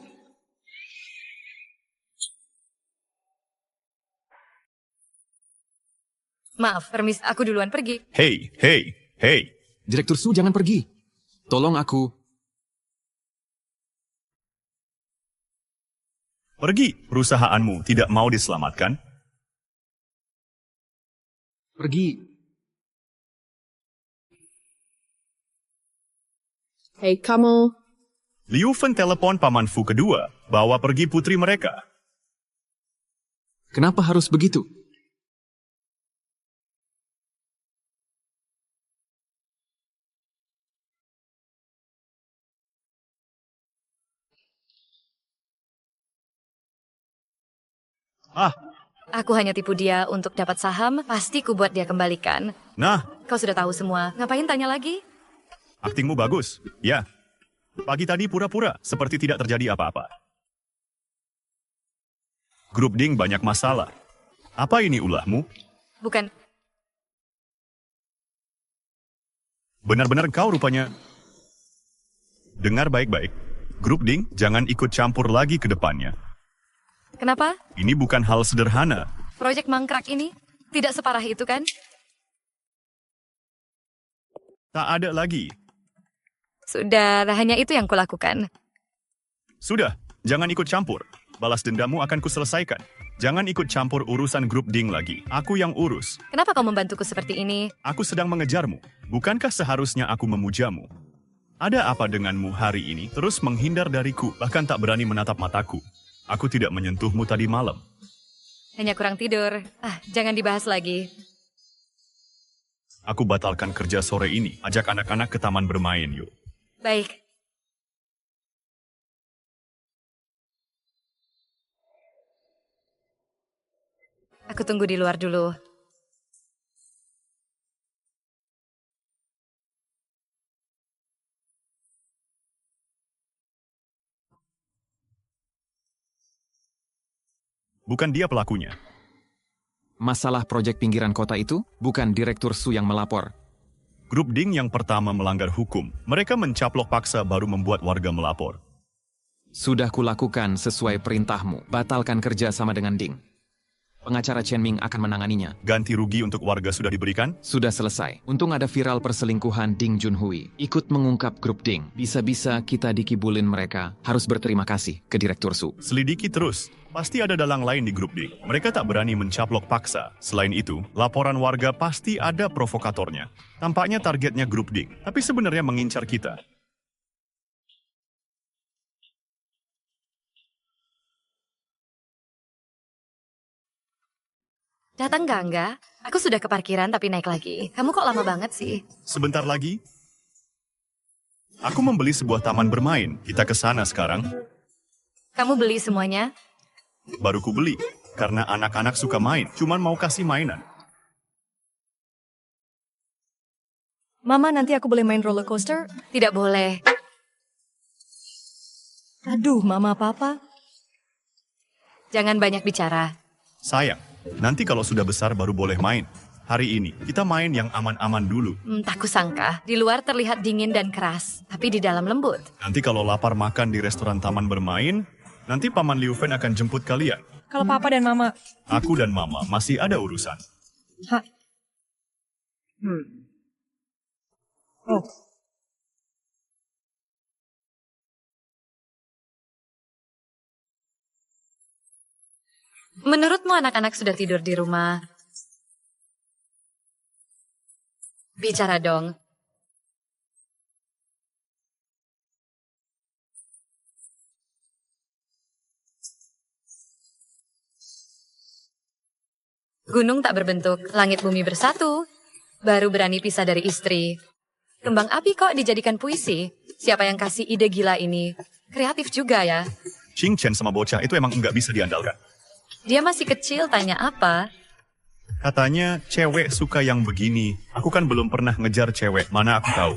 Maaf, permis, aku duluan pergi. Hei. Direktur Su, jangan pergi. Tolong aku. Pergi, perusahaanmu tidak mau diselamatkan? Pergi. Hei kamu. Liu Fen telepon Paman Fu kedua, bawa pergi putri mereka. Kenapa harus begitu? Aku hanya tipu dia untuk dapat saham, pasti ku buat dia kembalikan. Nah, Kau sudah tahu semua, ngapain tanya lagi? aktingmu bagus. Ya. Pagi tadi pura-pura, seperti tidak terjadi apa-apa. Grup Ding banyak masalah. Apa ini ulahmu? Bukan, Benar-benar kau rupanya. Dengar baik-baik. Grup Ding, jangan ikut campur lagi ke depannya. kenapa? Ini bukan hal sederhana. Proyek mangkrak ini tidak separah itu kan? Tak ada lagi. Sudah, hanya itu yang kulakukan. Sudah, jangan ikut campur. Balas dendammu akan kuselesaikan. Jangan ikut campur urusan grup Ding lagi. Aku yang urus. Kenapa kau membantuku seperti ini? Aku sedang mengejarmu. Bukankah seharusnya aku memujamu? Ada apa denganmu hari ini? Terus menghindar dariku, bahkan tak berani menatap mataku. Aku tidak menyentuhmu tadi malam. Hanya kurang tidur. Jangan dibahas lagi. Aku batalkan kerja sore ini. Ajak anak-anak ke taman bermain, yuk. Baik. Aku tunggu di luar dulu. Bukan dia pelakunya. Masalah proyek pinggiran kota itu bukan Direktur Su yang melapor. Grup Ding yang pertama melanggar hukum. Mereka mencaplok paksa baru membuat warga melapor. Sudah kulakukan sesuai perintahmu. Batalkan kerja sama dengan Ding. Pengacara Chen Ming akan menanganinya. Ganti rugi untuk warga sudah diberikan? Sudah selesai. Untung ada viral perselingkuhan Ding Junhui. Ikut mengungkap grup Ding. Bisa-bisa kita dikibulin mereka. Harus berterima kasih ke Direktur Su. Selidiki terus. Pasti ada dalang lain di grup Ding. Mereka tak berani mencaplok paksa. Selain itu, laporan warga pasti ada provokatornya. Tampaknya targetnya grup Ding, tapi sebenarnya mengincar kita. Datang enggak? Aku sudah ke parkiran tapi naik lagi. Kamu kok lama banget sih? Sebentar lagi. Aku membeli sebuah taman bermain. Kita ke sana sekarang. Kamu beli semuanya? Baru ku beli. Karena anak-anak suka main. Cuman mau kasih mainan. Mama, nanti aku boleh main roller coaster? Tidak boleh. Aduh, Mama, Papa. Jangan banyak bicara. Sayang, nanti kalau sudah besar baru boleh main. Hari ini, kita main yang aman-aman dulu. Tak kusangka. Di luar terlihat dingin dan keras. Tapi di dalam lembut. Nanti kalau lapar makan di restoran taman bermain, nanti Paman Liu Fen akan jemput kalian. Kalau Papa dan Mama... Aku dan Mama masih ada urusan. Oh. Menurutmu anak-anak sudah tidur di rumah? Bicara dong. Gunung tak berbentuk, langit bumi bersatu. Baru berani pisah dari istri. Kembang api kok dijadikan puisi? Siapa yang kasih ide gila ini? Kreatif juga ya. Ching Chen sama bocah itu emang nggak bisa diandalkan. Dia masih kecil, tanya apa? Katanya cewek suka yang begini. Aku kan belum pernah ngejar cewek, mana aku tahu.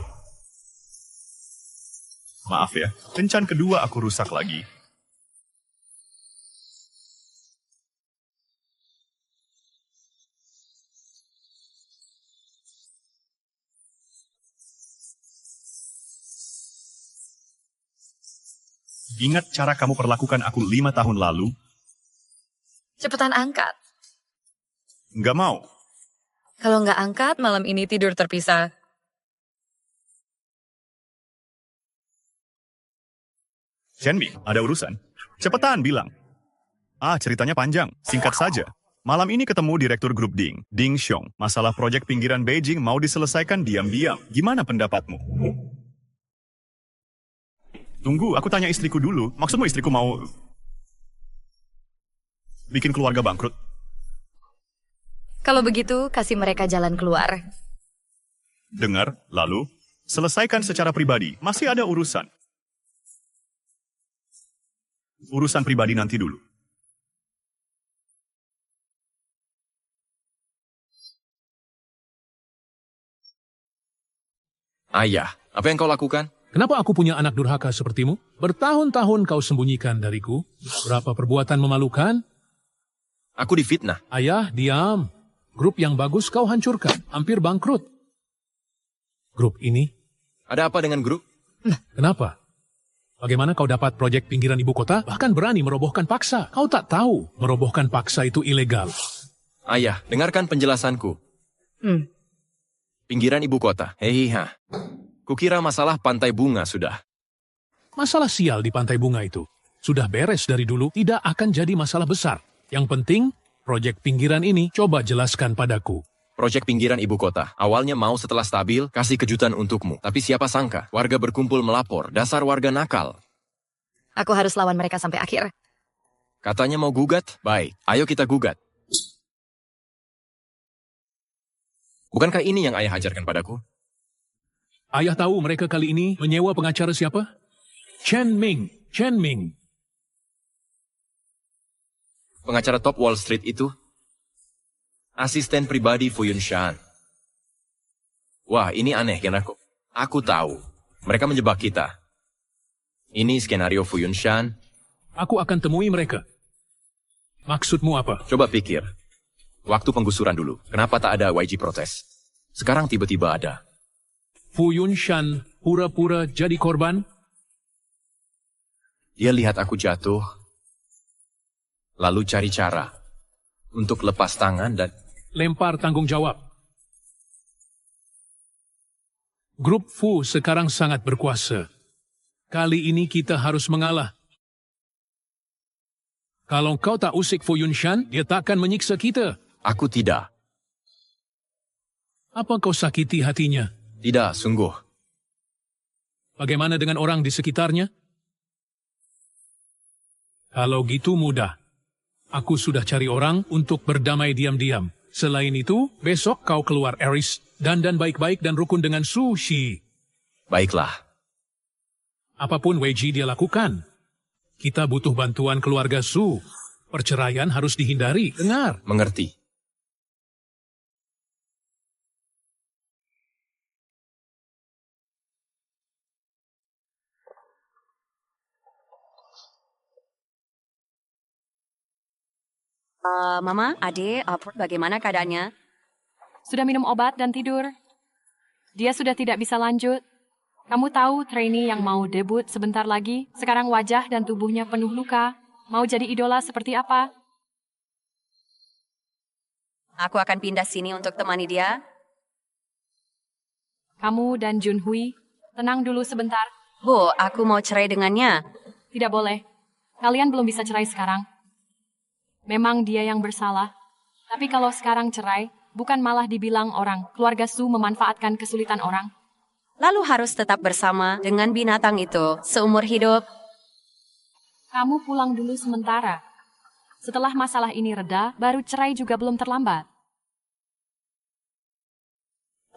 Maaf ya, kencan kedua aku rusak lagi. Ingat cara kamu perlakukan aku 5 tahun lalu? Cepetan angkat. Nggak mau. Kalau nggak angkat, malam ini tidur terpisah. Shenmi, ada urusan. Cepetan bilang. Ceritanya panjang. Singkat saja. Malam ini ketemu Direktur Grup Ding, Ding Xiong. Masalah proyek pinggiran Beijing mau diselesaikan diam-diam. Gimana pendapatmu? Tunggu, aku tanya istriku dulu. Maksudmu istriku mau bikin keluarga bangkrut? Kalau begitu, kasih mereka jalan keluar. Dengar, lalu selesaikan secara pribadi. Masih ada urusan. Urusan pribadi nanti dulu. Ayah, apa yang kau lakukan? Kenapa aku punya anak durhaka sepertimu? Bertahun-tahun kau sembunyikan dariku. Berapa perbuatan memalukan? Aku difitnah. Ayah, diam. Grup yang bagus kau hancurkan. Hampir bangkrut. Grup ini? Ada apa dengan grup? Kenapa? Bagaimana kau dapat proyek pinggiran ibu kota? Bahkan berani merobohkan paksa. Kau tak tahu merobohkan paksa itu ilegal. Ayah, dengarkan penjelasanku. Pinggiran ibu kota. Hehiha. Kukira masalah pantai bunga sudah. Masalah sial di pantai bunga itu. Sudah beres dari dulu, tidak akan jadi masalah besar. Yang penting, proyek pinggiran ini coba jelaskan padaku. Proyek pinggiran ibu kota. Awalnya mau setelah stabil, kasih kejutan untukmu. Tapi siapa sangka, warga berkumpul melapor, dasar warga nakal. Aku harus lawan mereka sampai akhir. Katanya mau gugat? Baik, ayo kita gugat. Bukankah ini yang ayah ajarkan padaku? Ayah tahu mereka kali ini menyewa pengacara siapa? Chen Ming. Chen Ming. Pengacara top Wall Street itu? Asisten pribadi Fu Yunshan. Wah, ini aneh, Genako. Aku tahu. Mereka menjebak kita. Ini skenario Fu Yunshan. Aku akan temui mereka. Maksudmu apa? Coba pikir. Waktu penggusuran dulu, kenapa tak ada YG protes? Sekarang tiba-tiba ada. Fu Yunshan pura-pura jadi korban? Dia lihat aku jatuh, lalu cari cara untuk lepas tangan dan... Lempar tanggung jawab. Grup Fu sekarang sangat berkuasa. Kali ini kita harus mengalah. Kalau kau tak usik Fu Yunshan, dia takkan menyiksa kita. Aku tidak. Apa kau sakiti hatinya? Tidak, sungguh. Bagaimana dengan orang di sekitarnya? Kalau gitu mudah. Aku sudah cari orang untuk berdamai diam-diam. Selain itu, besok kau keluar Eris, dandan baik-baik dan rukun dengan Sushi. Baiklah. Apapun Weiji dia lakukan. Kita butuh bantuan keluarga Su. Perceraian harus dihindari, dengar? Mengerti. Mama, Adik, bagaimana keadaannya? Sudah minum obat dan tidur. Dia sudah tidak bisa lanjut. Kamu tahu trainee yang mau debut sebentar lagi, sekarang wajah dan tubuhnya penuh luka. Mau jadi idola seperti apa? Aku akan pindah sini untuk temani dia. Kamu dan Junhui, tenang dulu sebentar. Bu, aku mau cerai dengannya. Tidak boleh. Kalian belum bisa cerai sekarang. Memang dia yang bersalah. Tapi kalau sekarang cerai, bukan malah dibilang orang, keluarga Su memanfaatkan kesulitan orang. Lalu harus tetap bersama dengan binatang itu seumur hidup. Kamu pulang dulu sementara. Setelah masalah ini reda, baru cerai juga belum terlambat.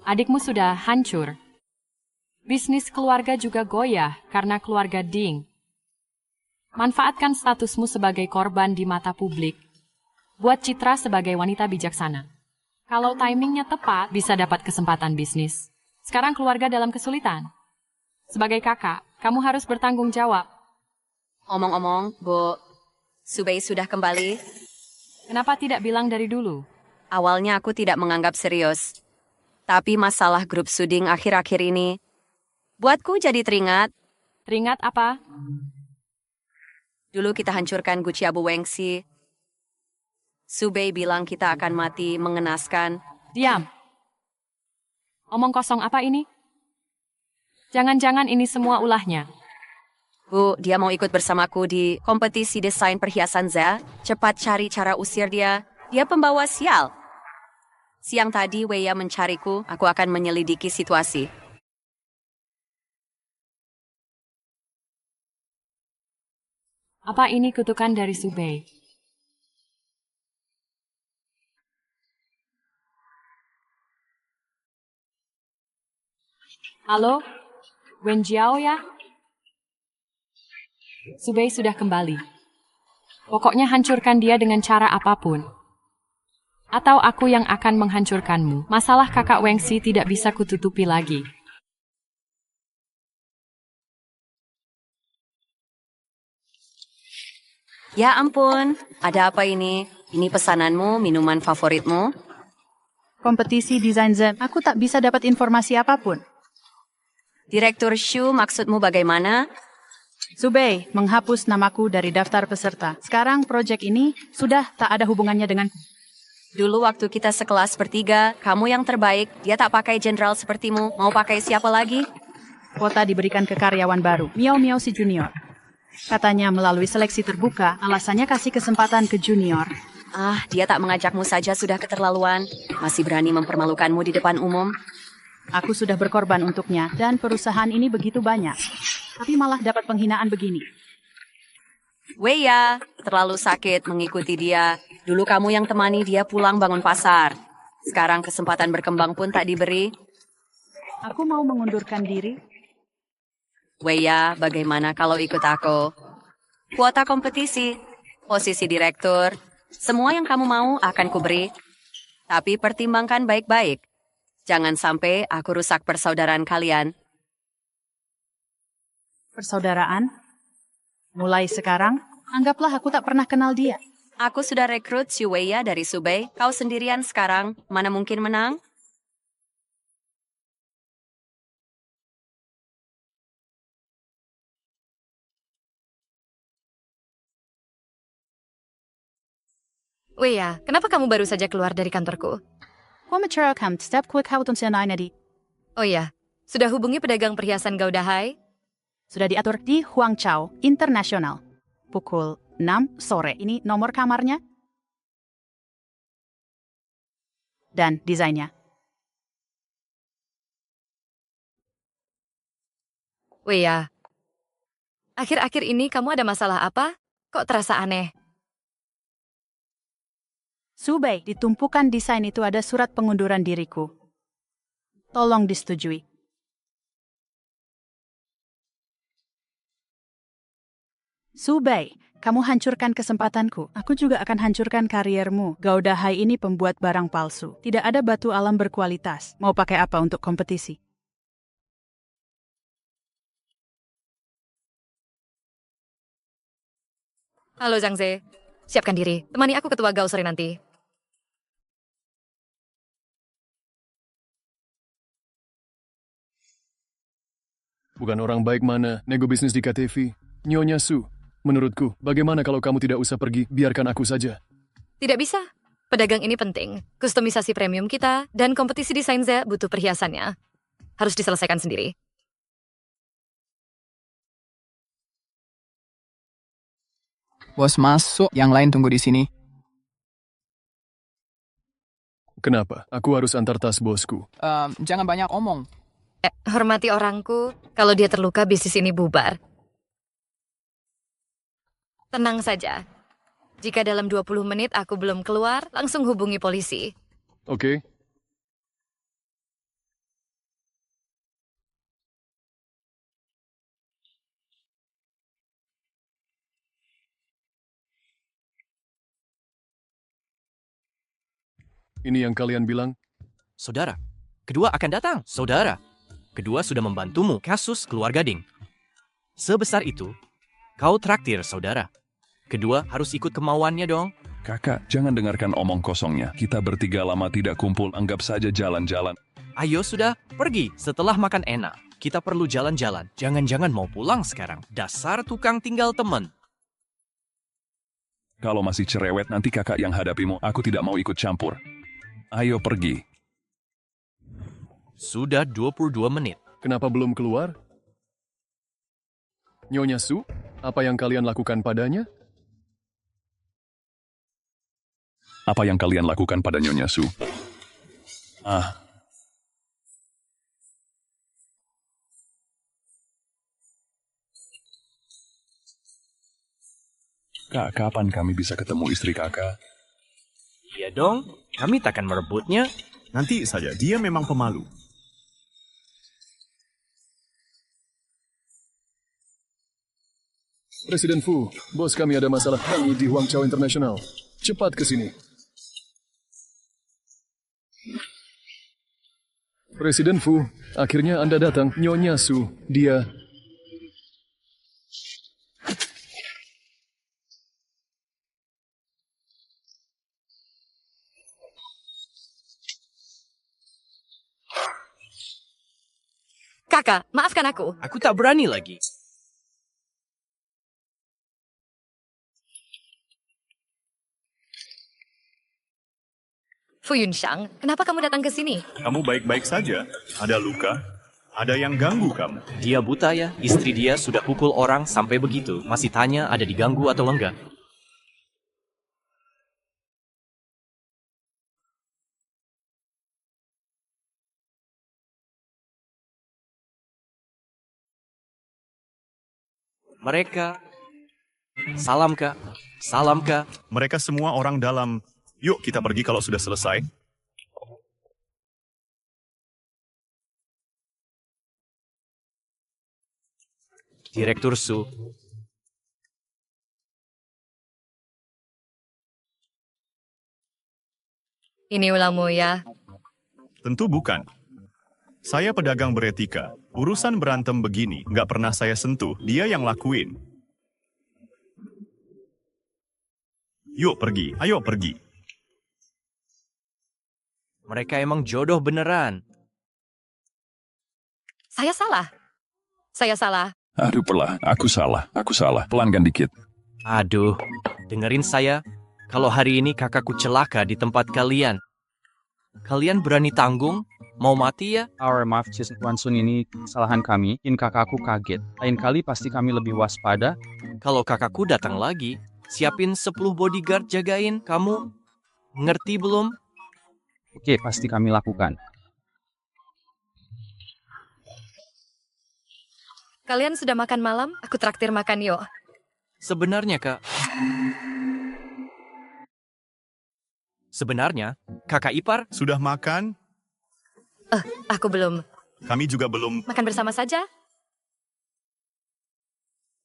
Adikmu sudah hancur. Bisnis keluarga juga goyah karena keluarga Ding. Manfaatkan statusmu sebagai korban di mata publik. Buat citra sebagai wanita bijaksana. Kalau timingnya tepat, bisa dapat kesempatan bisnis. Sekarang keluarga dalam kesulitan. Sebagai kakak, kamu harus bertanggung jawab. Omong-omong, Bu, Subei sudah kembali. Kenapa tidak bilang dari dulu? Awalnya aku tidak menganggap serius. Tapi masalah grup Suding akhir-akhir ini, buatku jadi teringat. Teringat apa? Dulu kita hancurkan Guci Abu Wengsi. Subei bilang kita akan mati mengenaskan. Diam. Omong kosong apa ini? Jangan-jangan ini semua ulahnya. Bu, dia mau ikut bersamaku di kompetisi desain perhiasan Za. Cepat cari cara usir dia. Dia pembawa sial. Siang tadi Weya mencariku, aku akan menyelidiki situasi. Apa ini kutukan dari Subei? Halo? Wen Jiao ya? Subei sudah kembali. Pokoknya hancurkan dia dengan cara apapun. Atau aku yang akan menghancurkanmu. Masalah kakak Wengsi tidak bisa kututupi lagi. Ya ampun, ada apa ini? Ini pesananmu, minuman favoritmu? Kompetisi desain Zen, aku tak bisa dapat informasi apapun. Direktur Shu, maksudmu bagaimana? Subei menghapus namaku dari daftar peserta. Sekarang proyek ini sudah tak ada hubungannya denganku. Dulu waktu kita sekelas bertiga, kamu yang terbaik. Dia tak pakai jenderal sepertimu. Mau pakai siapa lagi? Kuota diberikan ke karyawan baru, Miao Miao si junior. Katanya melalui seleksi terbuka, alasannya kasih kesempatan ke junior. Ah, dia tak mengajakmu saja sudah keterlaluan. Masih berani mempermalukanmu di depan umum. Aku sudah berkorban untuknya, dan perusahaan ini begitu banyak. Tapi malah dapat penghinaan begini. Weya, terlalu sakit mengikuti dia. Dulu kamu yang temani dia pulang bangun pasar. Sekarang kesempatan berkembang pun tak diberi. Aku mau mengundurkan diri. Weya, bagaimana kalau ikut aku? Kuota kompetisi, posisi direktur, semua yang kamu mau akan kuberi. Tapi pertimbangkan baik-baik. Jangan sampai aku rusak persaudaraan kalian. Persaudaraan? Mulai sekarang, anggaplah aku tak pernah kenal dia. Aku sudah rekrut si Weya dari Subei. Kau sendirian sekarang, mana mungkin menang? Wea, kenapa kamu baru saja keluar dari kantorku? Oh iya, sudah hubungi pedagang perhiasan Gaudahai? Sudah diatur di Huangzhou International. Pukul 6 sore. Ini nomor kamarnya dan desainnya. Wea, akhir-akhir ini kamu ada masalah apa? Kok terasa aneh? Subei, di tumpukan desain itu ada surat pengunduran diriku. Tolong disetujui. Subei, kamu hancurkan kesempatanku. Aku juga akan hancurkan kariermu. Gaudahai ini pembuat barang palsu. Tidak ada batu alam berkualitas. Mau pakai apa untuk kompetisi? Halo Zhang Ze, siapkan diri. Temani aku ketua Gao sore nanti. Bukan orang baik mana, nego bisnis di KTV. Nyonya Su, menurutku, bagaimana kalau kamu tidak usah pergi, biarkan aku saja. Tidak bisa. Pedagang ini penting. Kustomisasi premium kita dan kompetisi desain Z butuh perhiasannya. Harus diselesaikan sendiri. Bos masuk, yang lain tunggu di sini. Kenapa? Aku harus antar tas bosku. Jangan banyak omong. Hormati orangku, kalau dia terluka bisnis ini bubar. Tenang saja. Jika dalam 20 menit aku belum keluar, langsung hubungi polisi. Oke. Ini yang kalian bilang? Saudara, kedua akan datang. Saudara, kedua sudah membantumu kasus keluarga Ding. Sebesar itu, kau traktir saudara. Kedua harus ikut kemauannya dong. Kakak, jangan dengarkan omong kosongnya. Kita bertiga lama tidak kumpul, anggap saja jalan-jalan. Ayo sudah, pergi. Setelah makan enak, kita perlu jalan-jalan. Jangan-jangan mau pulang sekarang. Dasar tukang tinggal teman. Kalau masih cerewet, nanti kakak yang hadapimu. Aku tidak mau ikut campur. Ayo pergi. Sudah 22 menit. Kenapa belum keluar? Nyonya Su, apa yang kalian lakukan padanya? Apa yang kalian lakukan pada Nyonya Su? Kak, kapan kami bisa ketemu istri kakak? Iya dong, kami takkan merebutnya. Nanti saja, dia memang pemalu. Presiden Fu, bos kami ada masalah kami di Huangzhou International. Cepat ke sini. Presiden Fu, akhirnya Anda datang. Nyonya Su, dia... Kakak, maafkan aku. Aku tak berani lagi. Fu Yunxiang, kenapa kamu datang ke sini? Kamu baik-baik saja? Ada luka? Ada yang ganggu kamu? Dia buta ya, istri dia sudah pukul orang sampai begitu. Masih tanya ada diganggu atau enggak. Mereka, salam kak. Mereka semua orang dalam. Yuk kita pergi kalau sudah selesai. Direktur Su. Ini ulangmu ya? Tentu bukan. Saya pedagang beretika. Urusan berantem begini nggak pernah saya sentuh. Dia yang lakuin. Yuk pergi, ayo pergi. Mereka emang jodoh beneran. Saya salah. Aduh pelah, aku salah. Pelankan dikit. Aduh, dengerin saya. Kalau hari ini kakakku celaka di tempat kalian, kalian berani tanggung? Mau mati ya? Maaf, Wansun, ini kesalahan kami. Bikin kakakku kaget. Lain kali pasti kami lebih waspada. Kalau kakakku datang lagi, siapin 10 bodyguard jagain kamu. Ngerti belum? Oke, pasti kami lakukan. Kalian sudah makan malam? Aku traktir makan yuk. Sebenarnya, Kak. Sebenarnya, kakak ipar Sudah makan? Aku belum. Kami juga belum. Makan bersama saja?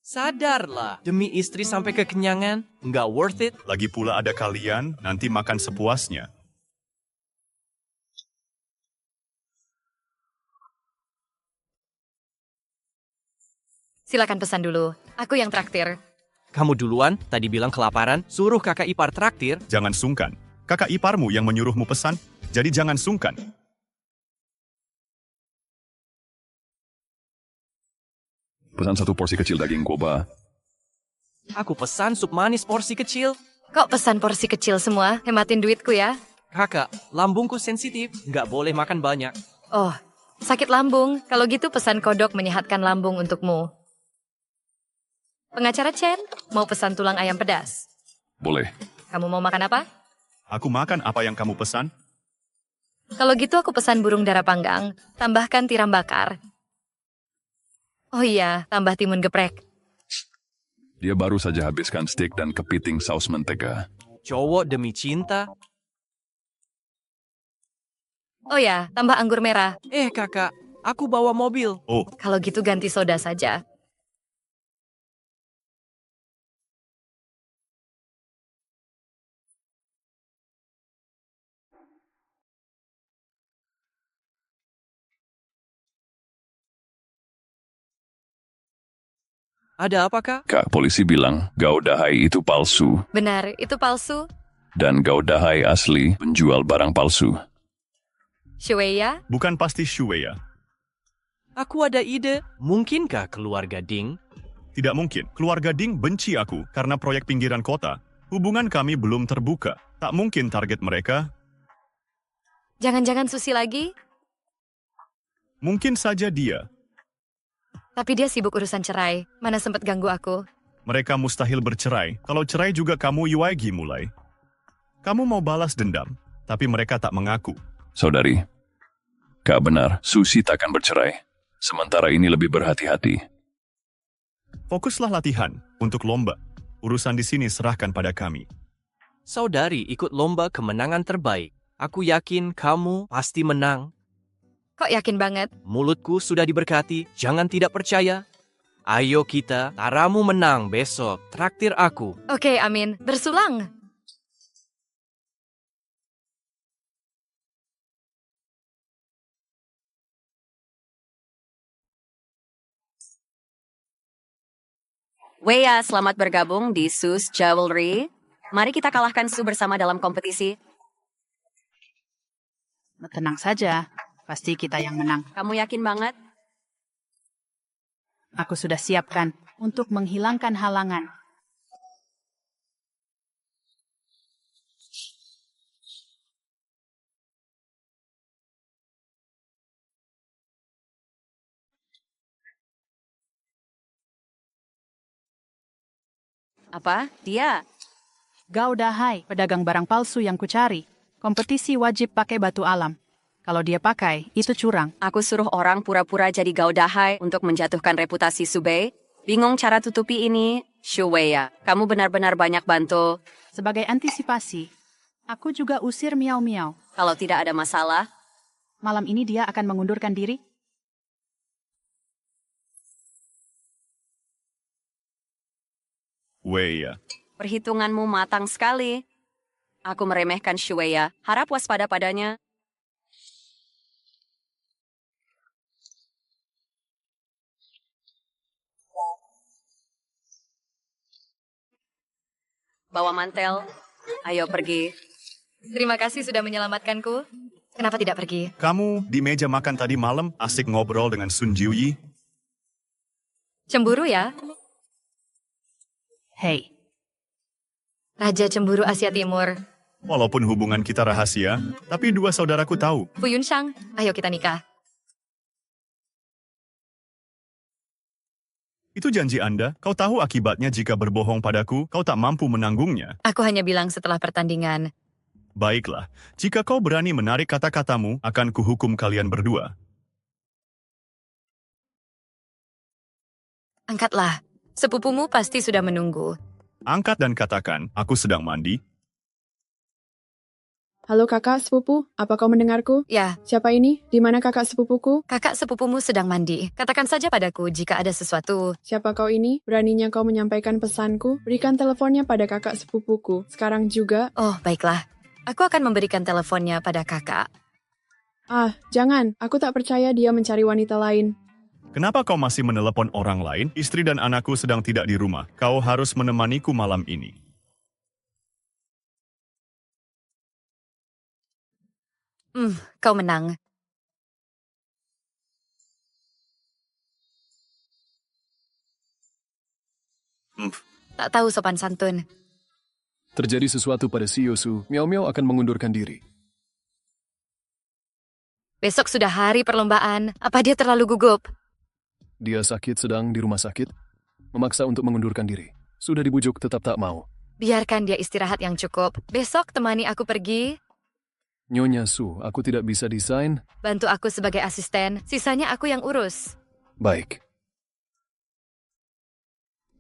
Sadarlah, demi istri sampai kekenyangan, nggak worth it. Lagi pula ada kalian, nanti makan sepuasnya. Silakan pesan dulu. Aku yang traktir. Kamu duluan, tadi bilang kelaparan, suruh kakak ipar traktir. Jangan sungkan. Kakak iparmu yang menyuruhmu pesan, jadi jangan sungkan. Pesan 1 porsi kecil daging koba. Aku pesan sup manis porsi kecil. Kok pesan porsi kecil semua? Hematin duitku ya. Kakak, lambungku sensitif, nggak boleh makan banyak. Oh, sakit lambung. Kalau gitu pesan kodok menyehatkan lambung untukmu. Pengacara Chen, mau pesan tulang ayam pedas? Boleh. Kamu mau makan apa? Aku makan apa yang kamu pesan. Kalau gitu aku pesan burung dara panggang, tambahkan tiram bakar. Oh iya, tambah timun geprek. Dia baru saja habiskan steak dan kepiting saus mentega. Cowok demi cinta. Oh ya, tambah anggur merah. Kakak, aku bawa mobil. Oh, Kalau gitu ganti soda saja. Ada apa, Kak? Kak, polisi bilang Gaudahai itu palsu Benar, itu palsu. dan Gaudahai asli penjual barang palsu. Shueya? Bukan pasti Shueya. Aku ada ide. Mungkinkah keluarga Ding? Tidak mungkin. Keluarga Ding benci aku karena proyek pinggiran kota. Hubungan kami belum terbuka. Tak mungkin target mereka. Jangan-jangan Susi lagi? Mungkin saja dia. Tapi dia sibuk urusan cerai. Mana sempat ganggu aku. Mereka mustahil bercerai. Kalau cerai juga kamu Yuaigi mulai. Kamu mau balas dendam, tapi mereka tak mengaku. Saudari, Kak benar, Susi takkan bercerai. Sementara ini lebih berhati-hati. Fokuslah latihan untuk lomba. Urusan di sini serahkan pada kami. Saudari ikut lomba kemenangan terbaik. Aku yakin kamu pasti menang. Kok yakin banget? Mulutku sudah diberkati, jangan tidak percaya. Ayo kita, taramu menang besok, traktir aku. Oke, amin. Bersulang. Weya, selamat bergabung di Sus Jewelry. Mari kita kalahkan Su bersama dalam kompetisi. Tenang saja, pasti kita yang menang. Kamu yakin banget? Aku sudah siapkan untuk menghilangkan halangan. Apa? Dia? Gaudahai, pedagang barang palsu yang kucari. Kompetisi wajib pakai batu alam. Kalau dia pakai, itu curang. Aku suruh orang pura-pura jadi Gaudahai untuk menjatuhkan reputasi Subei. Bingung cara tutupi ini? Shueya, kamu benar-benar banyak bantu. Sebagai antisipasi, aku juga usir miau-miau. Kalau tidak ada masalah, malam ini dia akan mengundurkan diri. Weya. Perhitunganmu matang sekali. Aku meremehkan Shueya. Harap waspada padanya. Bawa mantel. Ayo pergi. Terima kasih sudah menyelamatkanku. Kenapa tidak pergi? Kamu di meja makan tadi malam asik ngobrol dengan Sun Jiuyi. Cemburu ya? Hei, Raja Cemburu Asia Timur. Walaupun hubungan kita rahasia, tapi dua saudaraku tahu. Fu Yunshang, ayo kita nikah. Itu janji Anda, kau tahu akibatnya jika berbohong padaku, kau tak mampu menanggungnya. Aku hanya bilang setelah pertandingan. Baiklah, jika kau berani menarik kata-katamu, akan kuhukum kalian berdua. Angkatlah, sepupumu pasti sudah menunggu. Angkat dan katakan, aku sedang mandi. Halo kakak sepupu, apa kau mendengarku? Ya. Siapa ini? Di mana kakak sepupuku? Kakak sepupumu sedang mandi. Katakan saja padaku jika ada sesuatu. Siapa kau ini? Beraninya kau menyampaikan pesanku? Berikan teleponnya pada kakak sepupuku. Sekarang juga. Oh, baiklah. Aku akan memberikan teleponnya pada kakak. Ah, jangan. Aku tak percaya dia mencari wanita lain. Kenapa kau masih menelepon orang lain? Istri dan anakku sedang tidak di rumah. Kau harus menemaniku malam ini. Kau menang. Tak tahu sopan santun. Terjadi sesuatu pada si Yosu, Miao Miao akan mengundurkan diri. Besok sudah hari perlombaan. Apa dia terlalu gugup? Dia sakit sedang di rumah sakit, memaksa untuk mengundurkan diri. Sudah dibujuk tetap tak mau. Biarkan dia istirahat yang cukup. Besok temani aku pergi. Nyonya Su, aku tidak bisa desain. Bantu aku sebagai asisten, sisanya aku yang urus. Baik.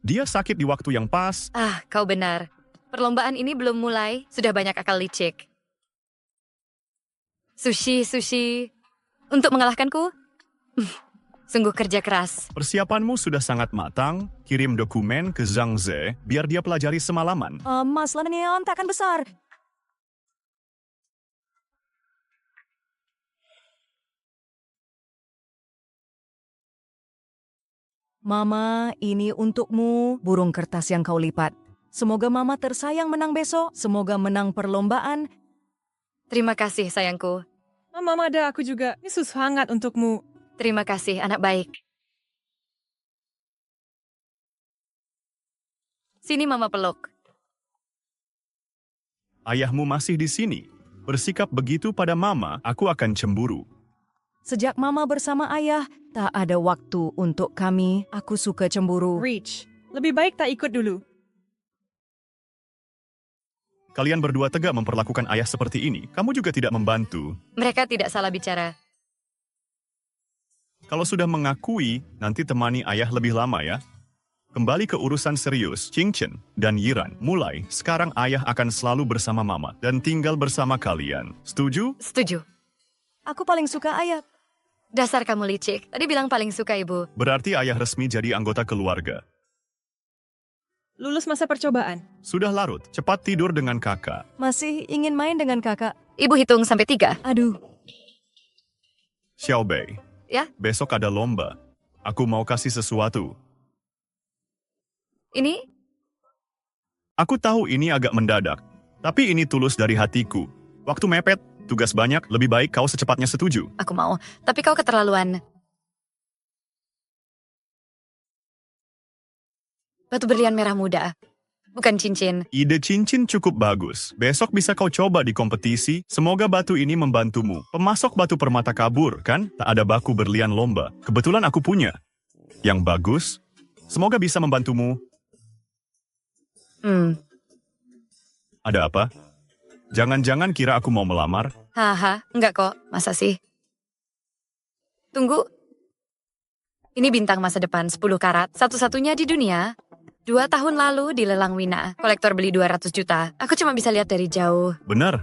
Dia sakit di waktu yang pas. Ah, kau benar. Perlombaan ini belum mulai, sudah banyak akal licik. Sushi. Untuk mengalahkanku? Sungguh kerja keras. Persiapanmu sudah sangat matang. Kirim dokumen ke Zhang Ze, biar dia pelajari semalaman. Mas Lanian takkan besar. Mama, ini untukmu, burung kertas yang kau lipat. Semoga Mama tersayang menang besok, semoga menang perlombaan. Terima kasih, sayangku. Mama, ada aku juga. Ini susu hangat untukmu. Terima kasih, anak baik. Sini Mama peluk. Ayahmu masih di sini. Bersikap begitu pada Mama, aku akan cemburu. Sejak Mama bersama Ayah, tak ada waktu untuk kami. Aku suka cemburu. Reach, lebih baik tak ikut dulu. Kalian berdua tegak memperlakukan ayah seperti ini. Kamu juga tidak membantu. Mereka tidak salah bicara. Kalau sudah mengakui, nanti temani ayah lebih lama ya. Kembali ke urusan serius, Qingchen dan Yiran. Mulai, sekarang ayah akan selalu bersama Mama dan tinggal bersama kalian. Setuju? Setuju. Aku paling suka Ayah. Dasar kamu licik. Tadi bilang paling suka ibu. Berarti ayah resmi jadi anggota keluarga. Lulus masa percobaan. Sudah larut, cepat tidur dengan kakak. Masih ingin main dengan kakak. Ibu hitung sampai 3. Aduh. Xiaobei. Ya? Besok ada lomba. Aku mau kasih sesuatu. Ini? Aku tahu ini agak mendadak, tapi ini tulus dari hatiku. Waktu mepet, tugas banyak, lebih baik kau secepatnya setuju. Aku mau, tapi kau keterlaluan. Batu berlian merah muda, bukan cincin. Ide cincin cukup bagus. Besok bisa kau coba di kompetisi. Semoga batu ini membantumu. Pemasok batu permata kabur, kan? Tak ada baku berlian lomba. Kebetulan aku punya. Yang bagus. Semoga bisa membantumu. Ada apa? Jangan-jangan kira aku mau melamar? Haha, enggak kok. Masa sih? Tunggu. Ini bintang masa depan 10 karat. Satu-satunya di dunia. 2 tahun lalu di lelang Wina. Kolektor beli 200 juta. Aku cuma bisa lihat dari jauh. Benar.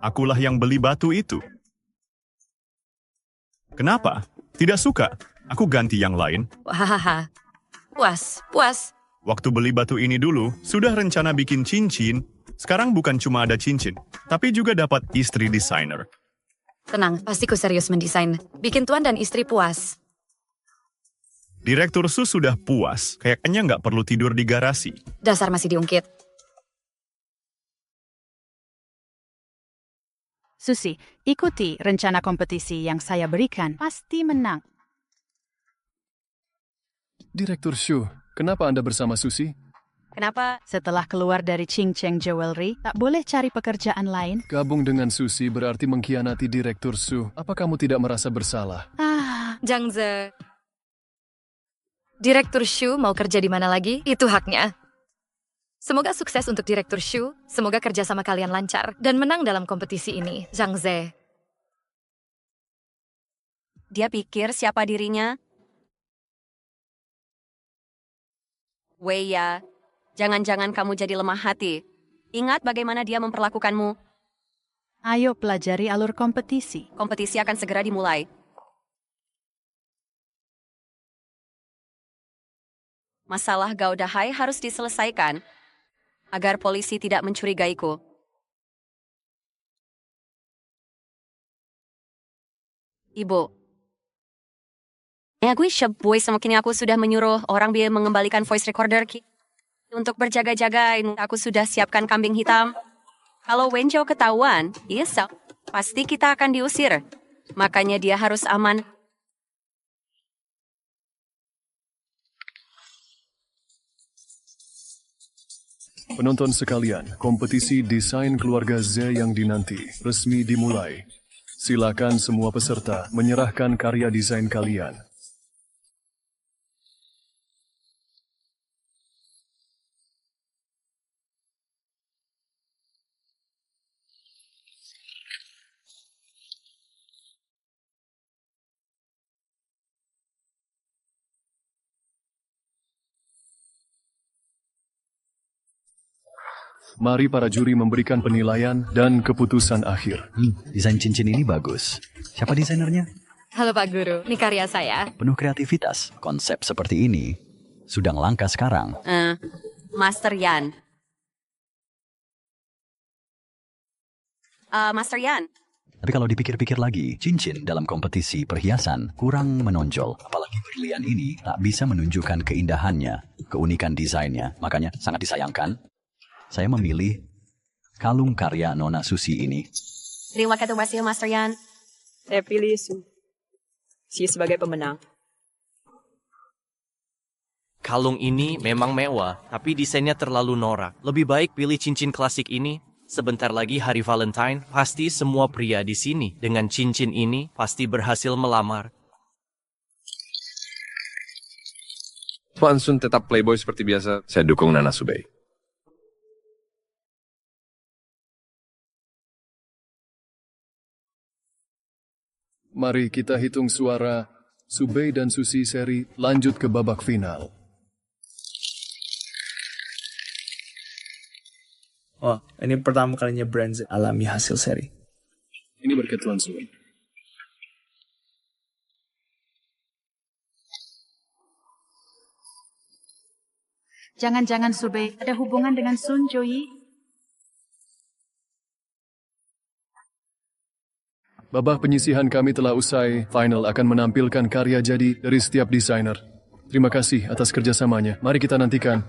Akulah yang beli batu itu. Kenapa? Tidak suka? Aku ganti yang lain. Hahaha. Puas. Waktu beli batu ini dulu, sudah rencana bikin cincin. Sekarang bukan cuma ada cincin, tapi juga dapat istri desainer. Tenang, pasti ku serius mendesain. Bikin tuan dan istri puas. Direktur Su sudah puas, kayaknya nggak perlu tidur di garasi. Dasar masih diungkit. Susi, ikuti rencana kompetisi yang saya berikan. Pasti menang. Direktur Shu, kenapa Anda bersama Susi? Kenapa? Setelah keluar dari Ching Cheng Jewelry, tak boleh cari pekerjaan lain? Gabung dengan Susi berarti mengkhianati Direktur Su. Apa kamu tidak merasa bersalah? Zhang Ze. Direktur Shu mau kerja di mana lagi? Itu haknya. Semoga sukses untuk Direktur Shu. Semoga kerjasama kalian lancar dan menang dalam kompetisi ini, Zhang Ze. Dia pikir siapa dirinya? Wei ya, jangan-jangan kamu jadi lemah hati. Ingat bagaimana dia memperlakukanmu. Ayo pelajari alur kompetisi. Kompetisi akan segera dimulai. Masalah Gao Dahai harus diselesaikan agar polisi tidak mencurigaiku. Ibu. Aku voice kini aku sudah menyuruh orang biar mengembalikan voice recorder untuk berjaga-jaga. Aku sudah siapkan kambing hitam. Kalau Wenjo ketahuan, yes, pasti kita akan diusir. Makanya dia harus aman. Penonton sekalian, kompetisi desain keluarga Z yang dinanti resmi dimulai. Silakan semua peserta menyerahkan karya desain kalian. Mari para juri memberikan penilaian dan keputusan akhir. Desain cincin ini bagus. Siapa desainernya? Halo Pak Guru, ini karya saya. Penuh kreativitas. Konsep seperti ini sudah langka sekarang. Master Yan. Master Yan. Tapi kalau dipikir-pikir lagi, cincin dalam kompetisi perhiasan kurang menonjol. Apalagi berlian ini tak bisa menunjukkan keindahannya, keunikan desainnya. Makanya sangat disayangkan. Saya memilih kalung karya Nona Susi ini. Terima kasih Master Yan. Saya pilih Susi sebagai pemenang. Kalung ini memang mewah, tapi desainnya terlalu norak. Lebih baik pilih cincin klasik ini. Sebentar lagi hari Valentine, pasti semua pria di sini dengan cincin ini pasti berhasil melamar. Wan Sun tetap playboy seperti biasa. Saya dukung Nona Subei. Mari kita hitung suara Subei dan Susi seri lanjut ke babak final. Oh, ini pertama kalinya Brand Z alami hasil seri. Ini berkat Tuan Subei. Jangan-jangan Subei ada hubungan dengan Sun Joyi? Babak penyisihan kami telah usai. Final akan menampilkan karya jadi dari setiap desainer. Terima kasih atas kerjasamanya. Mari kita nantikan.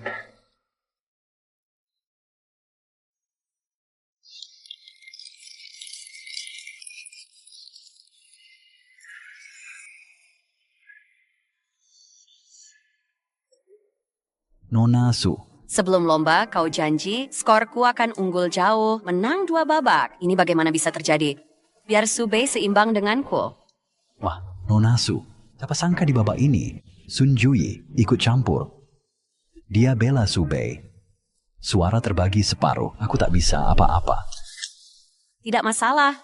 Nona Su. Sebelum lomba, kau janji skorku akan unggul jauh, menang 2 babak. Ini bagaimana bisa terjadi? Biar Subei seimbang denganku. Wah, Nona Su. Siapa sangka di babak ini, Sun Jui ikut campur. Dia bela Subei. Suara terbagi separuh, aku tak bisa apa-apa. Tidak masalah.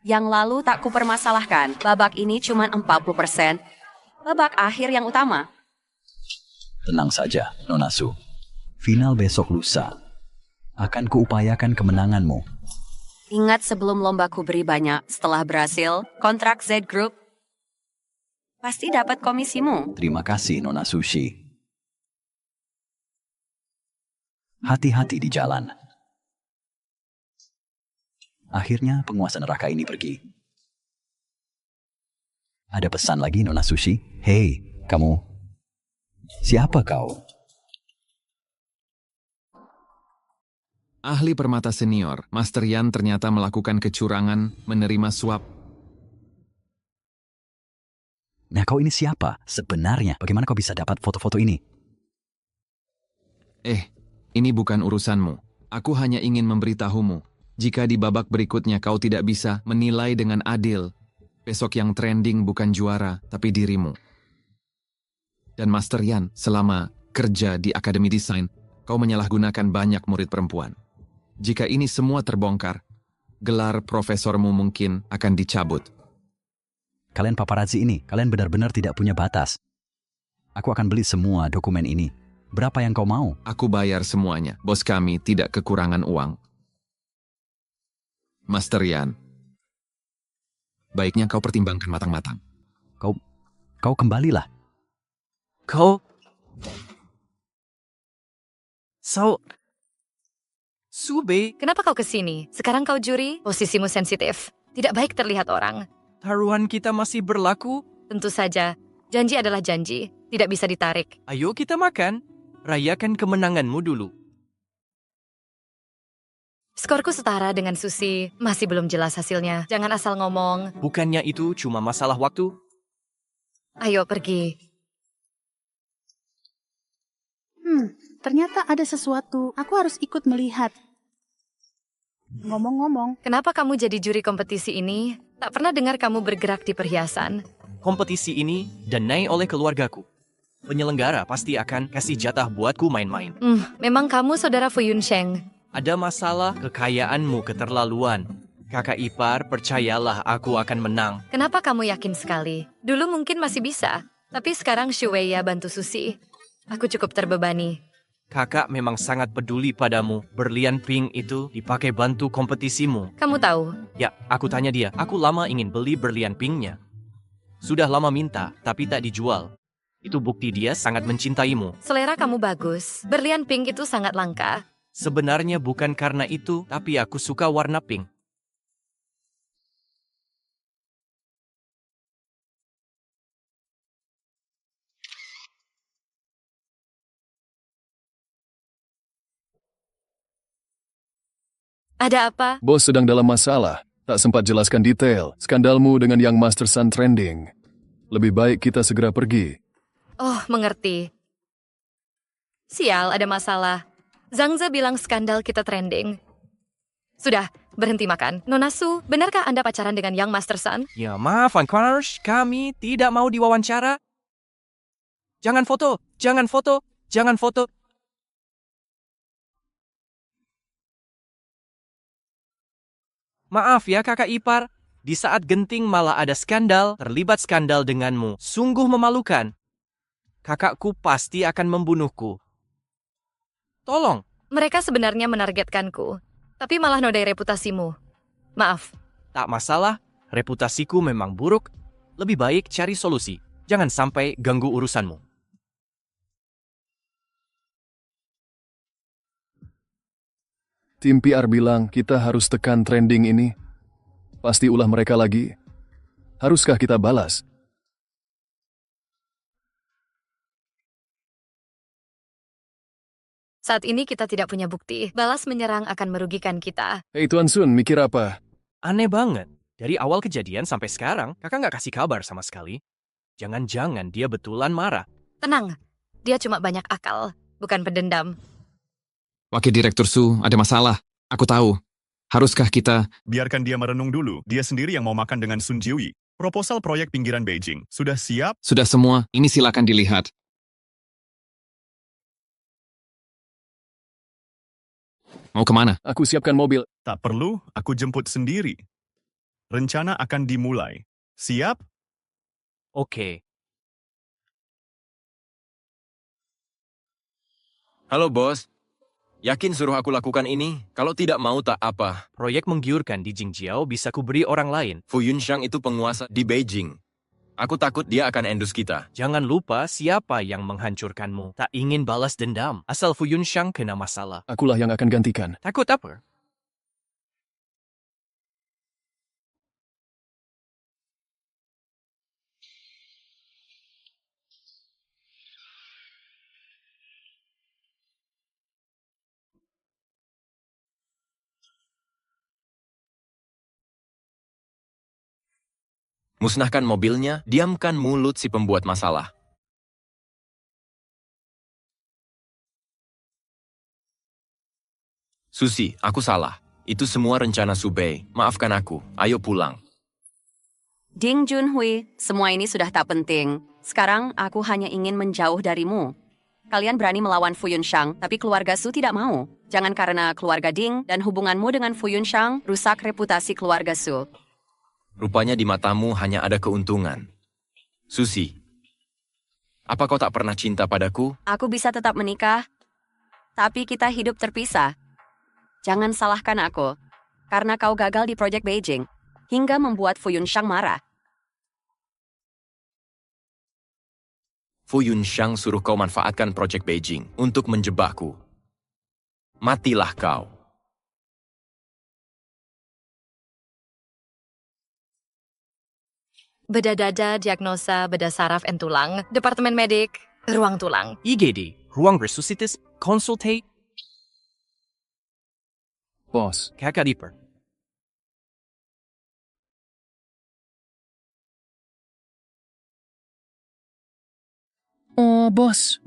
Yang lalu tak kupermasalahkan. Babak ini cuma 40%. Babak akhir yang utama. Tenang saja, Nona Su. Final besok lusa. Akan kuupayakan kemenanganmu. Ingat sebelum lombaku beri banyak, setelah berhasil, kontrak Z Group pasti dapat komisimu. Terima kasih, Nona Sushi. Hati-hati di jalan. Akhirnya penguasa neraka ini pergi. Ada pesan lagi, Nona Sushi? Hei, kamu. Siapa kau? Ahli permata senior, Master Yan ternyata melakukan kecurangan menerima suap. Nah, kau ini siapa? Sebenarnya, bagaimana kau bisa dapat foto-foto ini? Ini bukan urusanmu. Aku hanya ingin memberitahumu. Jika di babak berikutnya kau tidak bisa menilai dengan adil, besok yang trending bukan juara, tapi dirimu. Dan Master Yan, selama kerja di Akademi Desain, kau menyalahgunakan banyak murid perempuan. Jika ini semua terbongkar, gelar profesormu mungkin akan dicabut. Kalian paparazzi ini, kalian benar-benar tidak punya batas. Aku akan beli semua dokumen ini. Berapa yang kau mau? Aku bayar semuanya. Bos kami tidak kekurangan uang. Master Yan, baiknya kau pertimbangkan matang-matang. Kau kembalilah. Sube. Kenapa kau kesini? Sekarang kau juri, posisimu sensitif. Tidak baik terlihat orang. Taruhan kita masih berlaku? Tentu saja. Janji adalah janji. Tidak bisa ditarik. Ayo kita makan. Rayakan kemenanganmu dulu. Skorku setara dengan Susi. Masih belum jelas hasilnya. Jangan asal ngomong. Bukannya itu cuma masalah waktu? Ayo pergi. Ternyata ada sesuatu. Aku harus ikut melihat. Ngomong-ngomong. Kenapa kamu jadi juri kompetisi ini? Tak pernah dengar kamu bergerak di perhiasan. Kompetisi ini danai oleh keluargaku. Penyelenggara pasti akan kasih jatah buatku main-main. Memang kamu saudara Fu Yunsheng. Ada masalah kekayaanmu keterlaluan. Kakak ipar, percayalah aku akan menang. Kenapa kamu yakin sekali? Dulu mungkin masih bisa. Tapi sekarang Xu Weiya bantu Susi. Aku cukup terbebani. Kakak memang sangat peduli padamu. Berlian pink itu dipakai bantu kompetisimu. Kamu tahu? Ya, aku tanya dia. Aku lama ingin beli berlian pinknya. Sudah lama minta, tapi tak dijual. Itu bukti dia sangat mencintaimu. Selera kamu bagus. Berlian pink itu sangat langka. Sebenarnya bukan karena itu, tapi aku suka warna pink. Ada apa? Bos sedang dalam masalah. Tak sempat jelaskan detail. Skandalmu dengan Young Master Sun trending. Lebih baik kita segera pergi. Oh, mengerti. Sial, ada masalah. Zhangze bilang skandal kita trending. Sudah, berhenti makan. Nona Su, benarkah Anda pacaran dengan Young Master Sun? Ya maaf, Anquaners, kami tidak mau diwawancara. Jangan foto, jangan foto, jangan foto. Maaf ya kakak ipar, di saat genting malah ada skandal, terlibat skandal denganmu. Sungguh memalukan. Kakakku pasti akan membunuhku. Tolong. Mereka sebenarnya menargetkanku, tapi malah nodai reputasimu. Maaf. Tak masalah, reputasiku memang buruk. Lebih baik cari solusi. Jangan sampai ganggu urusanmu. Tim PR bilang kita harus tekan trending ini. Pasti ulah mereka lagi. Haruskah kita balas? Saat ini kita tidak punya bukti. Balas menyerang akan merugikan kita. Hei Tuan Sun, mikir apa? Aneh banget. Dari awal kejadian sampai sekarang, kakak nggak kasih kabar sama sekali. Jangan-jangan dia betulan marah. Tenang, dia cuma banyak akal, bukan pendendam. Wakil Direktur Su, ada masalah. Aku tahu. Haruskah kita... Biarkan dia merenung dulu. Dia sendiri yang mau makan dengan Sun Jiwi. Proposal proyek pinggiran Beijing. Sudah siap? Sudah semua. Ini silakan dilihat. Mau kemana? Aku siapkan mobil. Tak perlu, aku jemput sendiri. Rencana akan dimulai. Siap? Oke. Halo bos, yakin suruh aku lakukan ini? Kalau tidak mau tak apa. Proyek menggiurkan di Jingjiao bisa kuberi orang lain. Fu Yunshang itu penguasa di Beijing. Aku takut dia akan endus kita. Jangan lupa siapa yang menghancurkanmu. Tak ingin balas dendam. Asal Fu Yunshang kena masalah. Akulah yang akan gantikan. Takut apa? Musnahkan mobilnya, diamkan mulut si pembuat masalah. Susi, aku salah. Itu semua rencana Subei. Maafkan aku. Ayo pulang. Ding Junhui, semua ini sudah tak penting. Sekarang aku hanya ingin menjauh darimu. Kalian berani melawan Fu Yunxiang, tapi keluarga Su tidak mau. Jangan karena keluarga Ding dan hubunganmu dengan Fu Yunxiang rusak reputasi keluarga Su. Rupanya di matamu hanya ada keuntungan. Susi, apa kau tak pernah cinta padaku? Aku bisa tetap menikah, tapi kita hidup terpisah. Jangan salahkan aku, karena kau gagal di proyek Beijing, hingga membuat Fu Yunxiang marah. Fu Yunxiang suruh kau manfaatkan proyek Beijing untuk menjebakku. Matilah kau. Bedah dada, diagnosa, bedah saraf, and tulang. Departemen medik, ruang tulang. IGD, ruang resuscitis, consultate. Bos. Kakak Dipper. Oh, bos.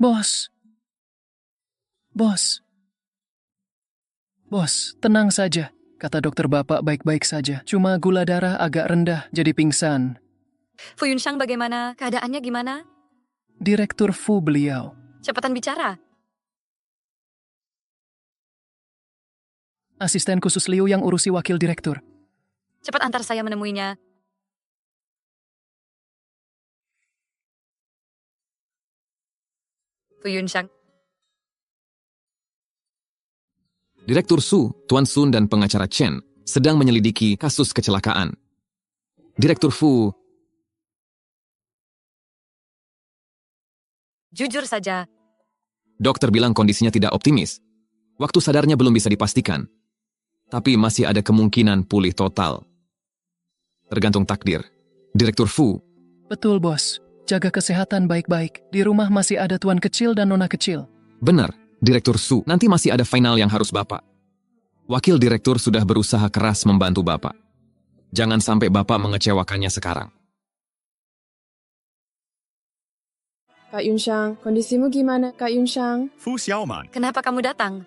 Bos, tenang saja. Kata dokter bapak baik-baik saja. Cuma gula darah agak rendah, jadi pingsan. Fu Yunxiang bagaimana? Keadaannya gimana? Direktur Fu beliau. Cepatan bicara. Asisten khusus Liu yang urusi wakil direktur. Cepat antar saya menemuinya. Fu Yunxiang. Direktur Su, Tuan Sun dan pengacara Chen sedang menyelidiki kasus kecelakaan. Direktur Fu, jujur saja. dokter bilang kondisinya tidak optimis. Waktu sadarnya belum bisa dipastikan. Tapi masih ada kemungkinan pulih total. Tergantung takdir. Direktur Fu. Betul, bos. Jaga kesehatan baik-baik. Di rumah masih ada tuan kecil dan nona kecil. Benar, Direktur Su. Nanti masih ada final yang harus Bapak. Wakil Direktur sudah berusaha keras membantu Bapak. Jangan sampai Bapak mengecewakannya sekarang. Kak Yunxiang, kondisimu gimana, Kak Yunxiang? Fu Xiaoman. Kenapa kamu datang?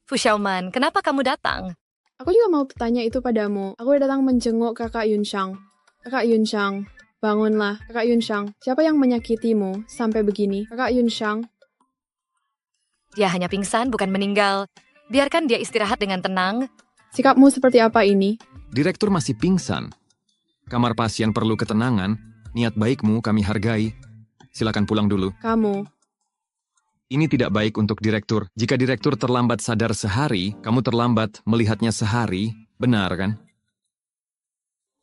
Fu Xiaoman, kenapa kamu datang? Aku juga mau bertanya itu padamu. Aku datang menjenguk kakak Yunxiang. Kakak Yunxiang, bangunlah. Kakak Yunxiang, siapa yang menyakitimu sampai begini? Kakak Yunxiang. Dia hanya pingsan, bukan meninggal. Biarkan dia istirahat dengan tenang. Sikapmu seperti apa ini? Direktur masih pingsan. Kamar pasien perlu ketenangan. Niat baikmu kami hargai. Silakan pulang dulu. Kamu. Ini tidak baik untuk direktur. Jika direktur terlambat sadar sehari, kamu terlambat melihatnya sehari. Benar kan?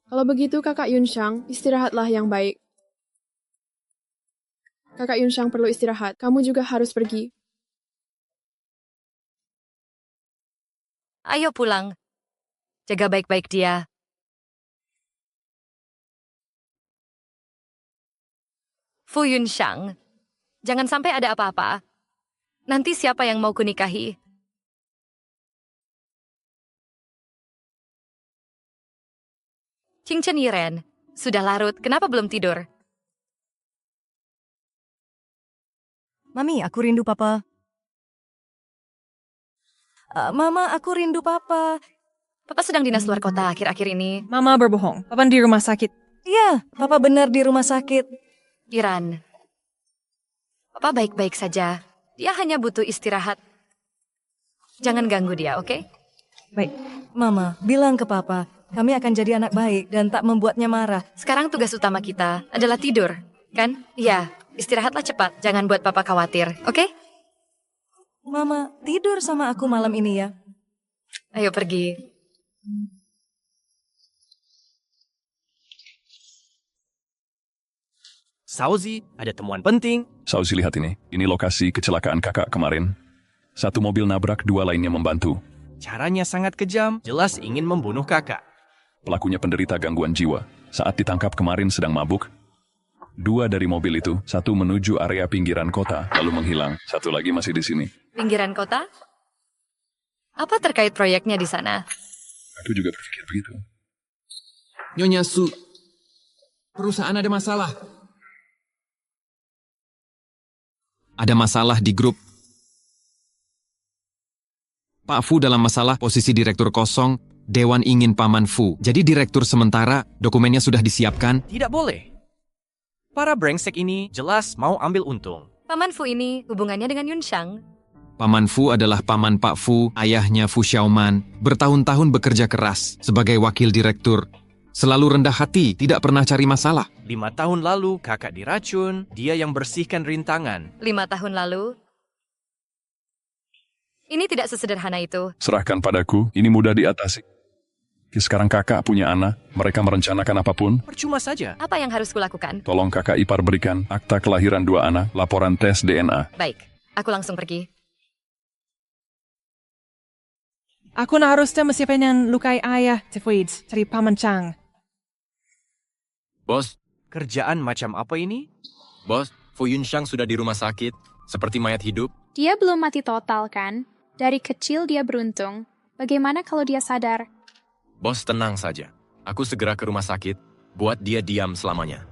Kalau begitu kakak Yunxiang, istirahatlah yang baik. Kakak Yunxiang perlu istirahat. Kamu juga harus pergi. Ayo pulang. Jaga baik-baik dia. Fu Yunxiang, jangan sampai ada apa-apa. Nanti siapa yang mau kunikahi? Qingchen Yiren, sudah larut, kenapa belum tidur? Mami, aku rindu papa. Mama, aku rindu papa. Papa sedang dinas luar kota akhir-akhir ini. Mama berbohong, papa di rumah sakit. Iya, papa benar di rumah sakit. Iran, papa baik-baik saja. Dia hanya butuh istirahat. Jangan ganggu dia, oke? Baik. Mama, bilang ke papa, kami akan jadi anak baik dan tak membuatnya marah. Sekarang tugas utama kita adalah tidur, kan? Iya, istirahatlah cepat. Jangan buat papa khawatir, oke? Mama, tidur sama aku malam ini ya. Ayo pergi. Sauzi, ada temuan penting. Sauzi, lihat ini. Ini lokasi kecelakaan kakak kemarin. Satu mobil nabrak, dua lainnya membantu. Caranya sangat kejam, jelas ingin membunuh kakak. Pelakunya penderita gangguan jiwa. Saat ditangkap kemarin sedang mabuk. Dua dari mobil itu, satu menuju area pinggiran kota, lalu menghilang. Satu lagi masih di sini. Pinggiran kota? Apa terkait proyeknya di sana? Aku juga berpikir begitu. Nyonya Su, perusahaan ada masalah. Ada masalah di grup Pak Fu dalam masalah posisi direktur kosong, Dewan ingin Paman Fu. Jadi direktur sementara, dokumennya sudah disiapkan. Tidak boleh. Para brengsek ini jelas mau ambil untung. Paman Fu ini hubungannya dengan Yunshang. Paman Fu adalah paman Pak Fu, ayahnya Fu Xiaoman. Bertahun-tahun bekerja keras sebagai wakil direktur. Selalu rendah hati, tidak pernah cari masalah. 5 tahun lalu kakak diracun, dia yang bersihkan rintangan. 5 tahun lalu. Ini tidak sesederhana itu. Serahkan padaku, ini mudah diatasi. Sekarang kakak punya anak, mereka merencanakan apapun. Percuma saja. Apa yang harus kulakukan? Tolong kakak ipar berikan akta kelahiran 2 anak, laporan tes DNA. Baik, aku langsung pergi. Aku harusnya mesti pengen lukai ayah, Tifuid, cari Paman Chang. Bos, Kerjaan macam apa ini? bos, Fu Yunshang sudah di rumah sakit, seperti mayat hidup. Dia belum mati total, kan? Dari kecil dia beruntung. Bagaimana kalau dia sadar? Bos, tenang saja. Aku segera ke rumah sakit, buat dia diam selamanya.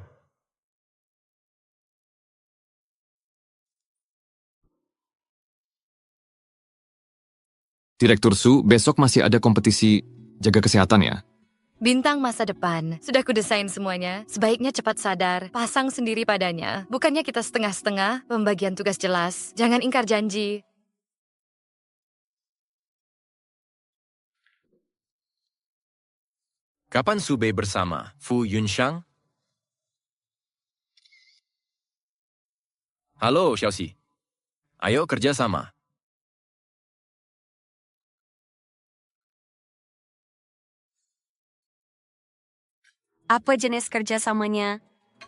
Direktur Su, besok masih ada kompetisi jaga kesehatan ya? Bintang masa depan. Sudah kudesain semuanya. Sebaiknya cepat sadar. Pasang sendiri padanya. Bukannya kita setengah-setengah, pembagian tugas jelas. Jangan ingkar janji. Kapan Sube bersama Fu Yunshang? Halo, Xiaoxi. Ayo kerja sama. Apa jenis kerjasamanya?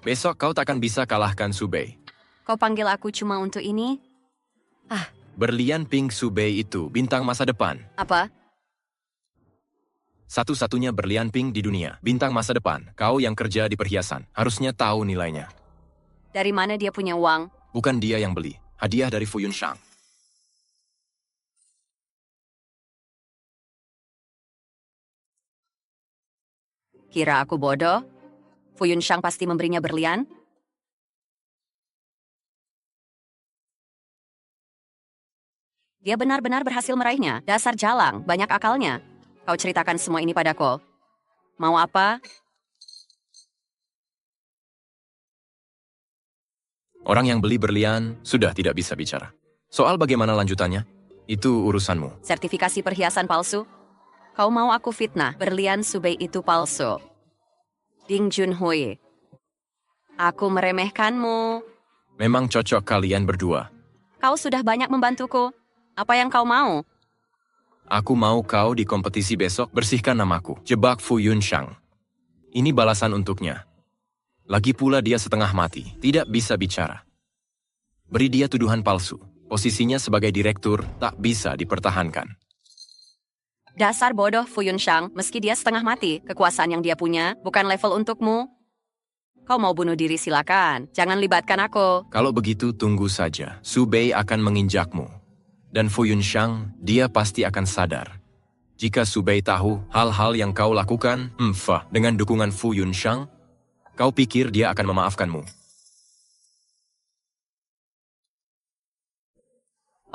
Besok kau takkan bisa kalahkan Sube. Kau panggil aku cuma untuk ini? Berlian pink Sube itu bintang masa depan. Apa? Satu-satunya berlian pink di dunia. Bintang masa depan. Kau yang kerja di perhiasan. Harusnya tahu nilainya. Dari mana dia punya uang? Bukan dia yang beli. Hadiah dari Fu Yunshang. Kira aku bodoh? Fu Yunshang pasti memberinya berlian? Dia benar-benar berhasil meraihnya. Dasar jalang, banyak akalnya. Kau ceritakan semua ini padaku. Mau apa? Orang yang beli berlian sudah tidak bisa bicara. Soal bagaimana lanjutannya, itu urusanmu. Sertifikasi perhiasan palsu? Kau mau aku fitnah, berlian Sube itu palsu. Ding Junhui. Aku meremehkanmu. Memang cocok kalian berdua. Kau sudah banyak membantuku. Apa yang kau mau? Aku mau kau di kompetisi besok bersihkan namaku. Jebak Fu Yunshang. Ini balasan untuknya. Lagi pula dia setengah mati, tidak bisa bicara. Beri dia tuduhan palsu. Posisinya sebagai direktur tak bisa dipertahankan. Dasar bodoh Fu Yunshang, meski dia setengah mati, kekuasaan yang dia punya bukan level untukmu. Kau mau bunuh diri silakan, jangan libatkan aku. Kalau begitu tunggu saja, Su Bei akan menginjakmu. Dan Fu Yunshang, dia pasti akan sadar. Jika Su Bei tahu hal-hal yang kau lakukan, dengan dukungan Fu Yunshang, kau pikir dia akan memaafkanmu.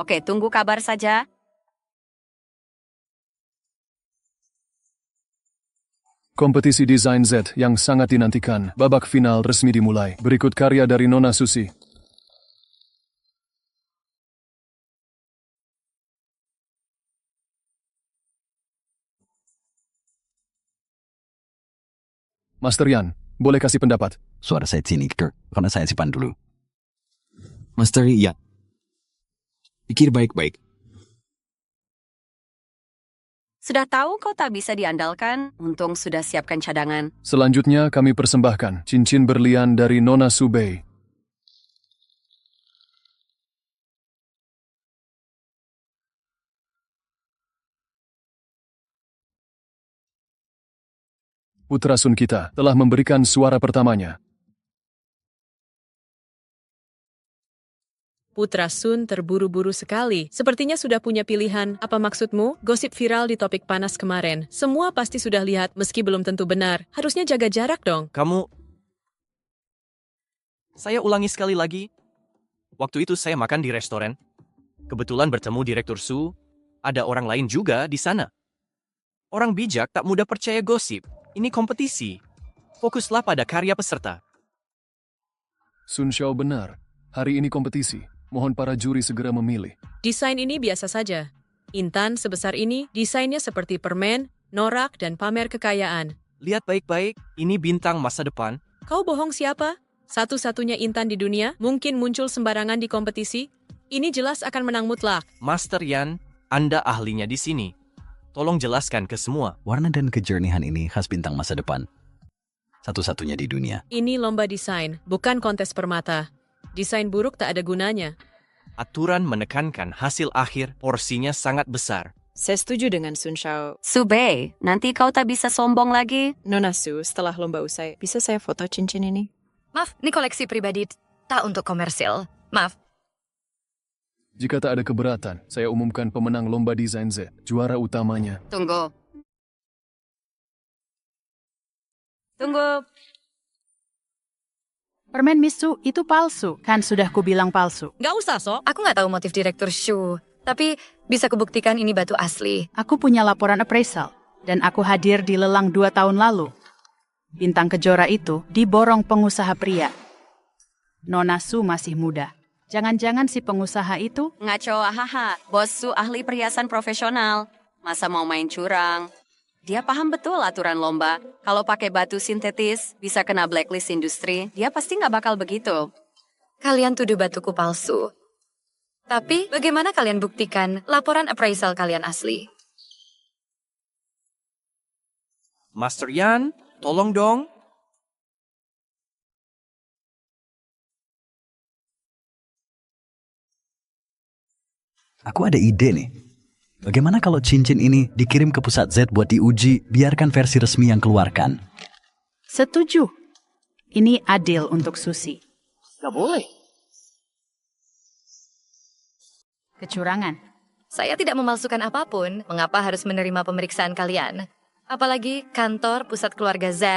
Oke, tunggu kabar saja. Kompetisi desain Z yang sangat dinantikan, babak final resmi dimulai. Berikut karya dari Nona Susi. Master Yan, boleh kasih pendapat? Suara saya sini, Kirk, karena saya simpan dulu. Master Yan, pikir baik-baik. Sudah tahu kau tak bisa diandalkan, untung sudah siapkan cadangan. Selanjutnya kami persembahkan cincin berlian dari Nona Sube. Putra Sun kita telah memberikan suara pertamanya. Putra Sun terburu-buru sekali. Sepertinya sudah punya pilihan. Apa maksudmu? Gosip viral di topik panas kemarin. Semua pasti sudah lihat, meski belum tentu benar. Harusnya jaga jarak dong. Saya ulangi sekali lagi. Waktu itu saya makan di restoran. Kebetulan bertemu Direktur Su. Ada orang lain juga di sana. Orang bijak tak mudah percaya gosip. Ini kompetisi. Fokuslah pada karya peserta. Sun Xiao benar. Hari ini kompetisi. Mohon para juri segera memilih. Desain ini biasa saja. Intan sebesar ini, desainnya seperti permen, norak, dan pamer kekayaan. Lihat baik-baik, ini bintang masa depan. Kau bohong siapa? Satu-satunya intan di dunia mungkin muncul sembarangan di kompetisi? Ini jelas akan menang mutlak. Master Yan, Anda ahlinya di sini. Tolong jelaskan ke semua. Warna dan kejernihan ini khas bintang masa depan. Satu-satunya di dunia. Ini lomba desain, bukan kontes permata. Desain buruk tak ada gunanya. Aturan menekankan hasil akhir, porsinya sangat besar. Saya setuju dengan Sun Xiao. Subei, nanti kau tak bisa sombong lagi. Nona Su, setelah lomba usai, bisa saya foto cincin ini? Maaf, ini koleksi pribadi, tak untuk komersil. Maaf. Jika tak ada keberatan, saya umumkan pemenang lomba desain Z, juara utamanya. Tunggu. Permen Misu itu palsu, kan sudah kubilang palsu. Nggak usah, Sok. Aku nggak tahu motif Direktur Shu, tapi bisa kubuktikan ini batu asli. Aku punya laporan appraisal, dan aku hadir di lelang 2 tahun lalu. Bintang kejora itu diborong pengusaha pria. Nona Su masih muda. Jangan-jangan si pengusaha itu... Ngaco, haha. Bos Su ahli perhiasan profesional. Masa mau main curang? Dia paham betul aturan lomba. Kalau pakai batu sintetis, bisa kena blacklist industri. Dia pasti nggak bakal begitu. Kalian tuduh batuku palsu. Tapi bagaimana kalian buktikan laporan appraisal kalian asli? Master Yan, tolong dong. Aku ada ide nih. Bagaimana kalau cincin ini dikirim ke pusat Z buat diuji, biarkan versi resmi yang keluarkan? Setuju. Ini adil untuk Susi. Nggak boleh. Kecurangan. Saya tidak memalsukan apapun. Mengapa harus menerima pemeriksaan kalian? Apalagi kantor pusat keluarga Z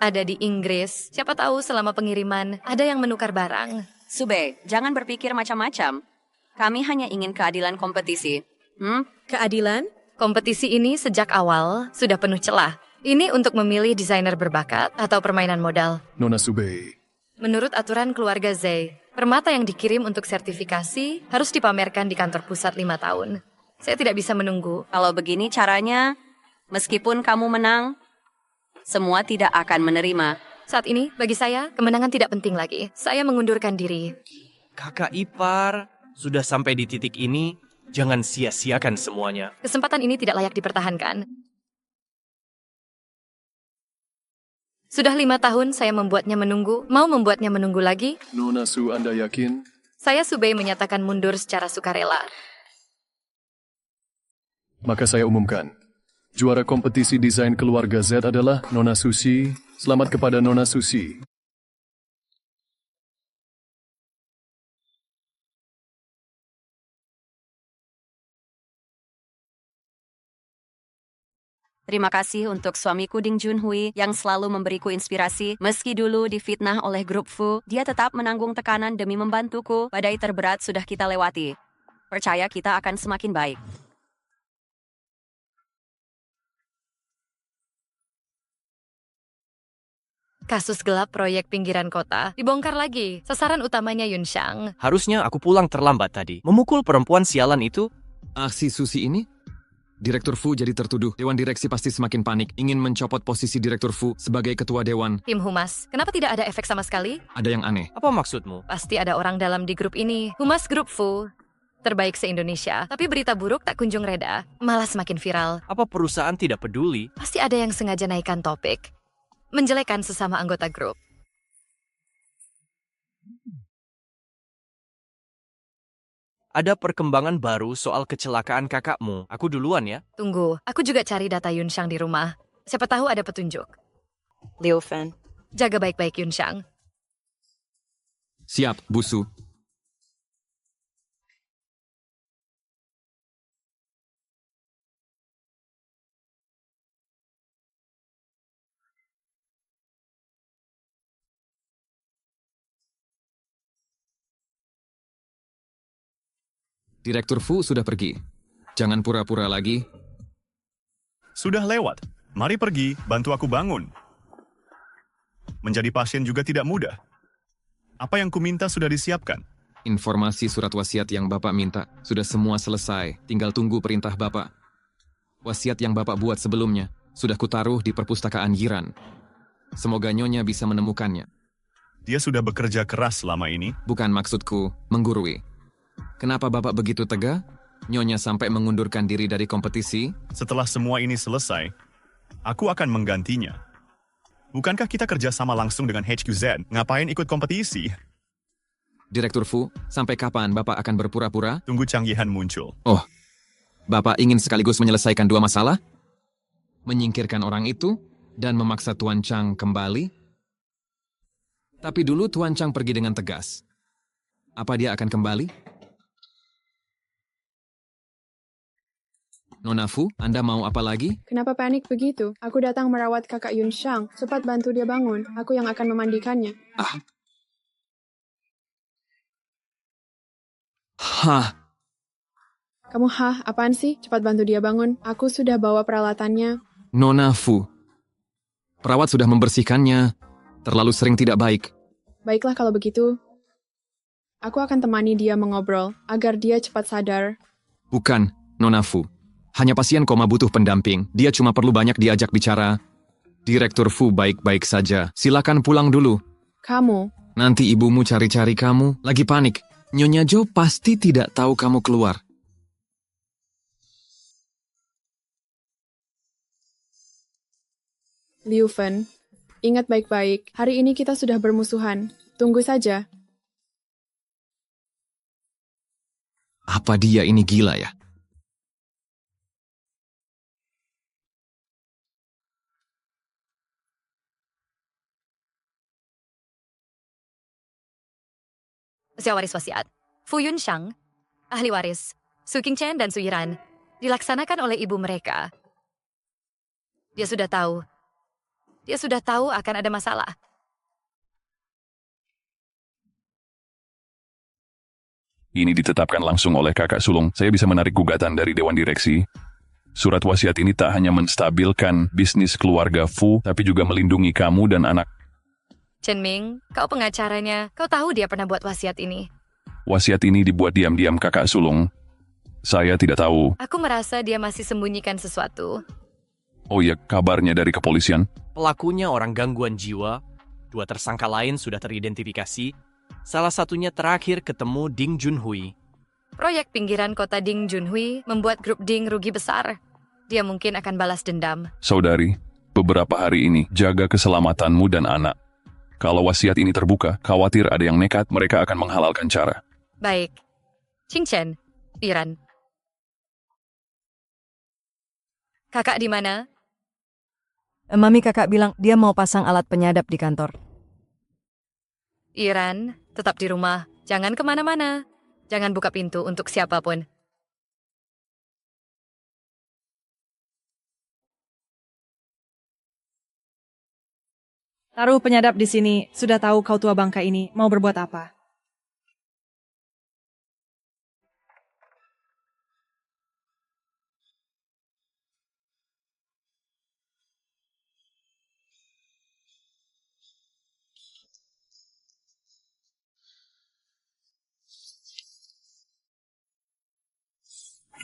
ada di Inggris. Siapa tahu selama pengiriman ada yang menukar barang. Subei, jangan berpikir macam-macam. Kami hanya ingin keadilan kompetisi. Keadilan? Kompetisi ini sejak awal sudah penuh celah. Ini untuk memilih desainer berbakat atau permainan modal. Nona Subei. Menurut aturan keluarga Z, permata yang dikirim untuk sertifikasi harus dipamerkan di kantor pusat 5 tahun. Saya tidak bisa menunggu. Kalau begini caranya, meskipun kamu menang, semua tidak akan menerima. Saat ini, bagi saya, kemenangan tidak penting lagi. Saya mengundurkan diri. Kakak ipar, sudah sampai di titik ini, jangan sia-siakan semuanya. Kesempatan ini tidak layak dipertahankan. Sudah 5 tahun saya membuatnya menunggu. Mau membuatnya menunggu lagi? Nona Su, Anda yakin? Saya Subei menyatakan mundur secara sukarela. Maka saya umumkan. Juara kompetisi desain keluarga Z adalah Nona Susi. Selamat kepada Nona Susi. Terima kasih untuk suamiku Ding Junhui yang selalu memberiku inspirasi. Meski dulu difitnah oleh grup Fu, dia tetap menanggung tekanan demi membantuku. Badai terberat sudah kita lewati. Percaya kita akan semakin baik. Kasus gelap proyek pinggiran kota dibongkar lagi. Sasaran utamanya Yun Xiang. Harusnya aku pulang terlambat tadi. Memukul perempuan sialan itu. Aksi Susi ini? Direktur Fu jadi tertuduh. Dewan direksi pasti semakin panik. Ingin mencopot posisi Direktur Fu sebagai ketua dewan. Tim Humas, kenapa tidak ada efek sama sekali? Ada yang aneh. Apa maksudmu? Pasti ada orang dalam di grup ini. Humas grup Fu terbaik se-Indonesia. Tapi berita buruk tak kunjung reda. Malah semakin viral. Apa perusahaan tidak peduli? Pasti ada yang sengaja naikkan topik. Menjelekan sesama anggota grup. Ada perkembangan baru soal kecelakaan kakakmu. Aku duluan ya. Tunggu, aku juga cari data Yun Xiang di rumah. Siapa tahu ada petunjuk. Liu Fan. Jaga baik-baik Yun Xiang. Siap, Bu Su. Direktur Fu sudah pergi. Jangan pura-pura lagi. Sudah lewat. Mari pergi, bantu aku bangun. Menjadi pasien juga tidak mudah. Apa yang kuminta sudah disiapkan. Informasi surat wasiat yang Bapak minta sudah semua selesai. Tinggal tunggu perintah Bapak. Wasiat yang Bapak buat sebelumnya sudah kutaruh di perpustakaan Yiran. Semoga Nyonya bisa menemukannya. Dia sudah bekerja keras selama ini. Bukan maksudku menggurui. Kenapa Bapak begitu tega? Nyonya sampai mengundurkan diri dari kompetisi? Setelah semua ini selesai, aku akan menggantinya. Bukankah kita kerja sama langsung dengan HQZ? Ngapain ikut kompetisi? Direktur Fu, sampai kapan Bapak akan berpura-pura? Tunggu Chang Yihan muncul. Oh, Bapak ingin sekaligus menyelesaikan dua masalah? Menyingkirkan orang itu dan memaksa Tuan Chang kembali? Tapi dulu Tuan Chang pergi dengan tegas. Apa dia akan kembali? Nona Fu, Anda mau apa lagi? Kenapa panik begitu? Aku datang merawat kakak Yun Shang. Cepat bantu dia bangun. Aku yang akan memandikannya. Hah? Kamu apaan sih? Cepat bantu dia bangun. Aku sudah bawa peralatannya. Nona Fu, perawat sudah membersihkannya. Terlalu sering tidak baik. Baiklah kalau begitu. Aku akan temani dia mengobrol, agar dia cepat sadar. Bukan, Nona Fu. Hanya pasien koma butuh pendamping. Dia cuma perlu banyak diajak bicara. Direktur Fu baik-baik saja. Silakan pulang dulu. Kamu? Nanti ibumu cari-cari kamu. Lagi panik. Nyonya Jo pasti tidak tahu kamu keluar. Liu Fen, ingat baik-baik. Hari ini kita sudah bermusuhan. Tunggu saja. Apa dia ini gila ya? Usia waris wasiat. Fu Yun Shang, ahli waris, Su Qingchen dan Su Yiran, dilaksanakan oleh ibu mereka. Dia sudah tahu akan ada masalah. Ini ditetapkan langsung oleh kakak sulung. Saya bisa menarik gugatan dari Dewan Direksi. Surat wasiat ini tak hanya menstabilkan bisnis keluarga Fu, tapi juga melindungi kamu dan anak. Chen Ming, kau pengacaranya. Kau tahu dia pernah buat wasiat ini. Wasiat ini dibuat diam-diam kakak sulung. Saya tidak tahu. Aku merasa dia masih sembunyikan sesuatu. Oh iya, kabarnya dari kepolisian. Pelakunya orang gangguan jiwa. 2 tersangka lain sudah teridentifikasi. Salah satunya terakhir ketemu Ding Junhui. Proyek pinggiran kota Ding Junhui membuat grup Ding rugi besar. Dia mungkin akan balas dendam. Saudari, beberapa hari ini jaga keselamatanmu dan anak. Kalau wasiat ini terbuka, khawatir ada yang nekat, mereka akan menghalalkan cara. Baik. Qingchen, Yiran. Kakak di mana? Mami kakak bilang dia mau pasang alat penyadap di kantor. Yiran, tetap di rumah. Jangan kemana-mana. Jangan buka pintu untuk siapapun. Taruh penyadap di sini. Sudah tahu kau tua bangka ini mau berbuat apa?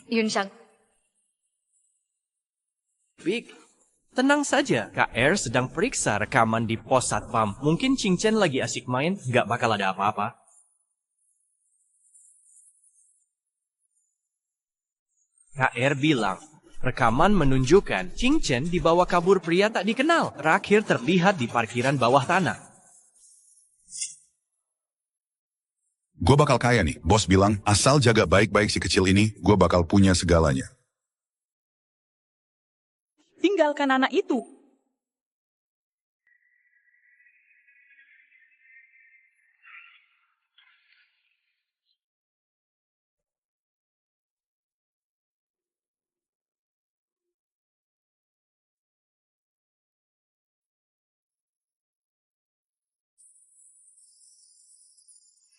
Yun Shang. Big, tenang saja. KR sedang periksa rekaman di pos satpam. Mungkin Qingchen lagi asik main, nggak bakal ada apa-apa. KR bilang, rekaman menunjukkan Qingchen dibawa kabur pria tak dikenal. Terakhir terlihat di parkiran bawah tanah. Gue bakal kaya nih. Bos bilang, asal jaga baik-baik si kecil ini, gue bakal punya segalanya. Tinggalkan anak itu.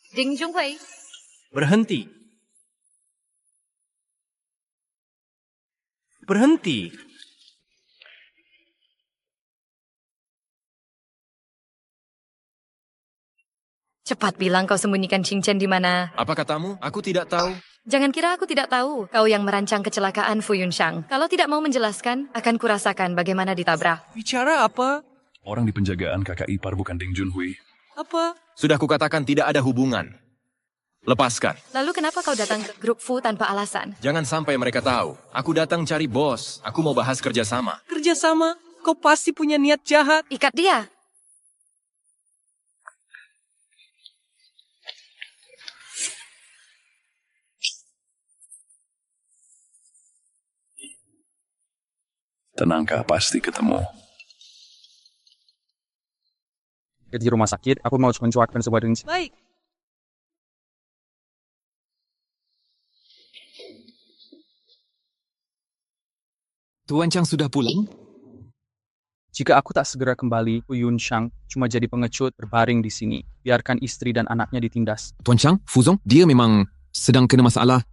Ding Junhui. Berhenti. berhenti. Cepat bilang kau sembunyikan Qingchen di mana. Apa katamu? Aku tidak tahu. Jangan kira aku tidak tahu. Kau yang merancang kecelakaan Fu Yunxiang. Kalau tidak mau menjelaskan, akan kurasakan bagaimana ditabrak. Bicara apa? Orang di penjagaan kakak ipar bukan Ding Junhui. Apa? Sudah kukatakan tidak ada hubungan. Lepaskan. Lalu kenapa kau datang ke grup Fu tanpa alasan? Jangan sampai mereka tahu. Aku datang cari bos. Aku mau bahas kerjasama. Kerjasama? Kau pasti punya niat jahat. Ikat dia. Tenang Kak, pasti ketemu. Di rumah sakit, aku mau mencuatkan sebuah prinsip. Baik. Tuan Chang sudah pulang? Jika aku tak segera kembali, Fu Yunxiang cuma jadi pengecut berbaring di sini. Biarkan istri dan anaknya ditindas. Tuan Chang, Fuzong, dia memang sedang kena masalah.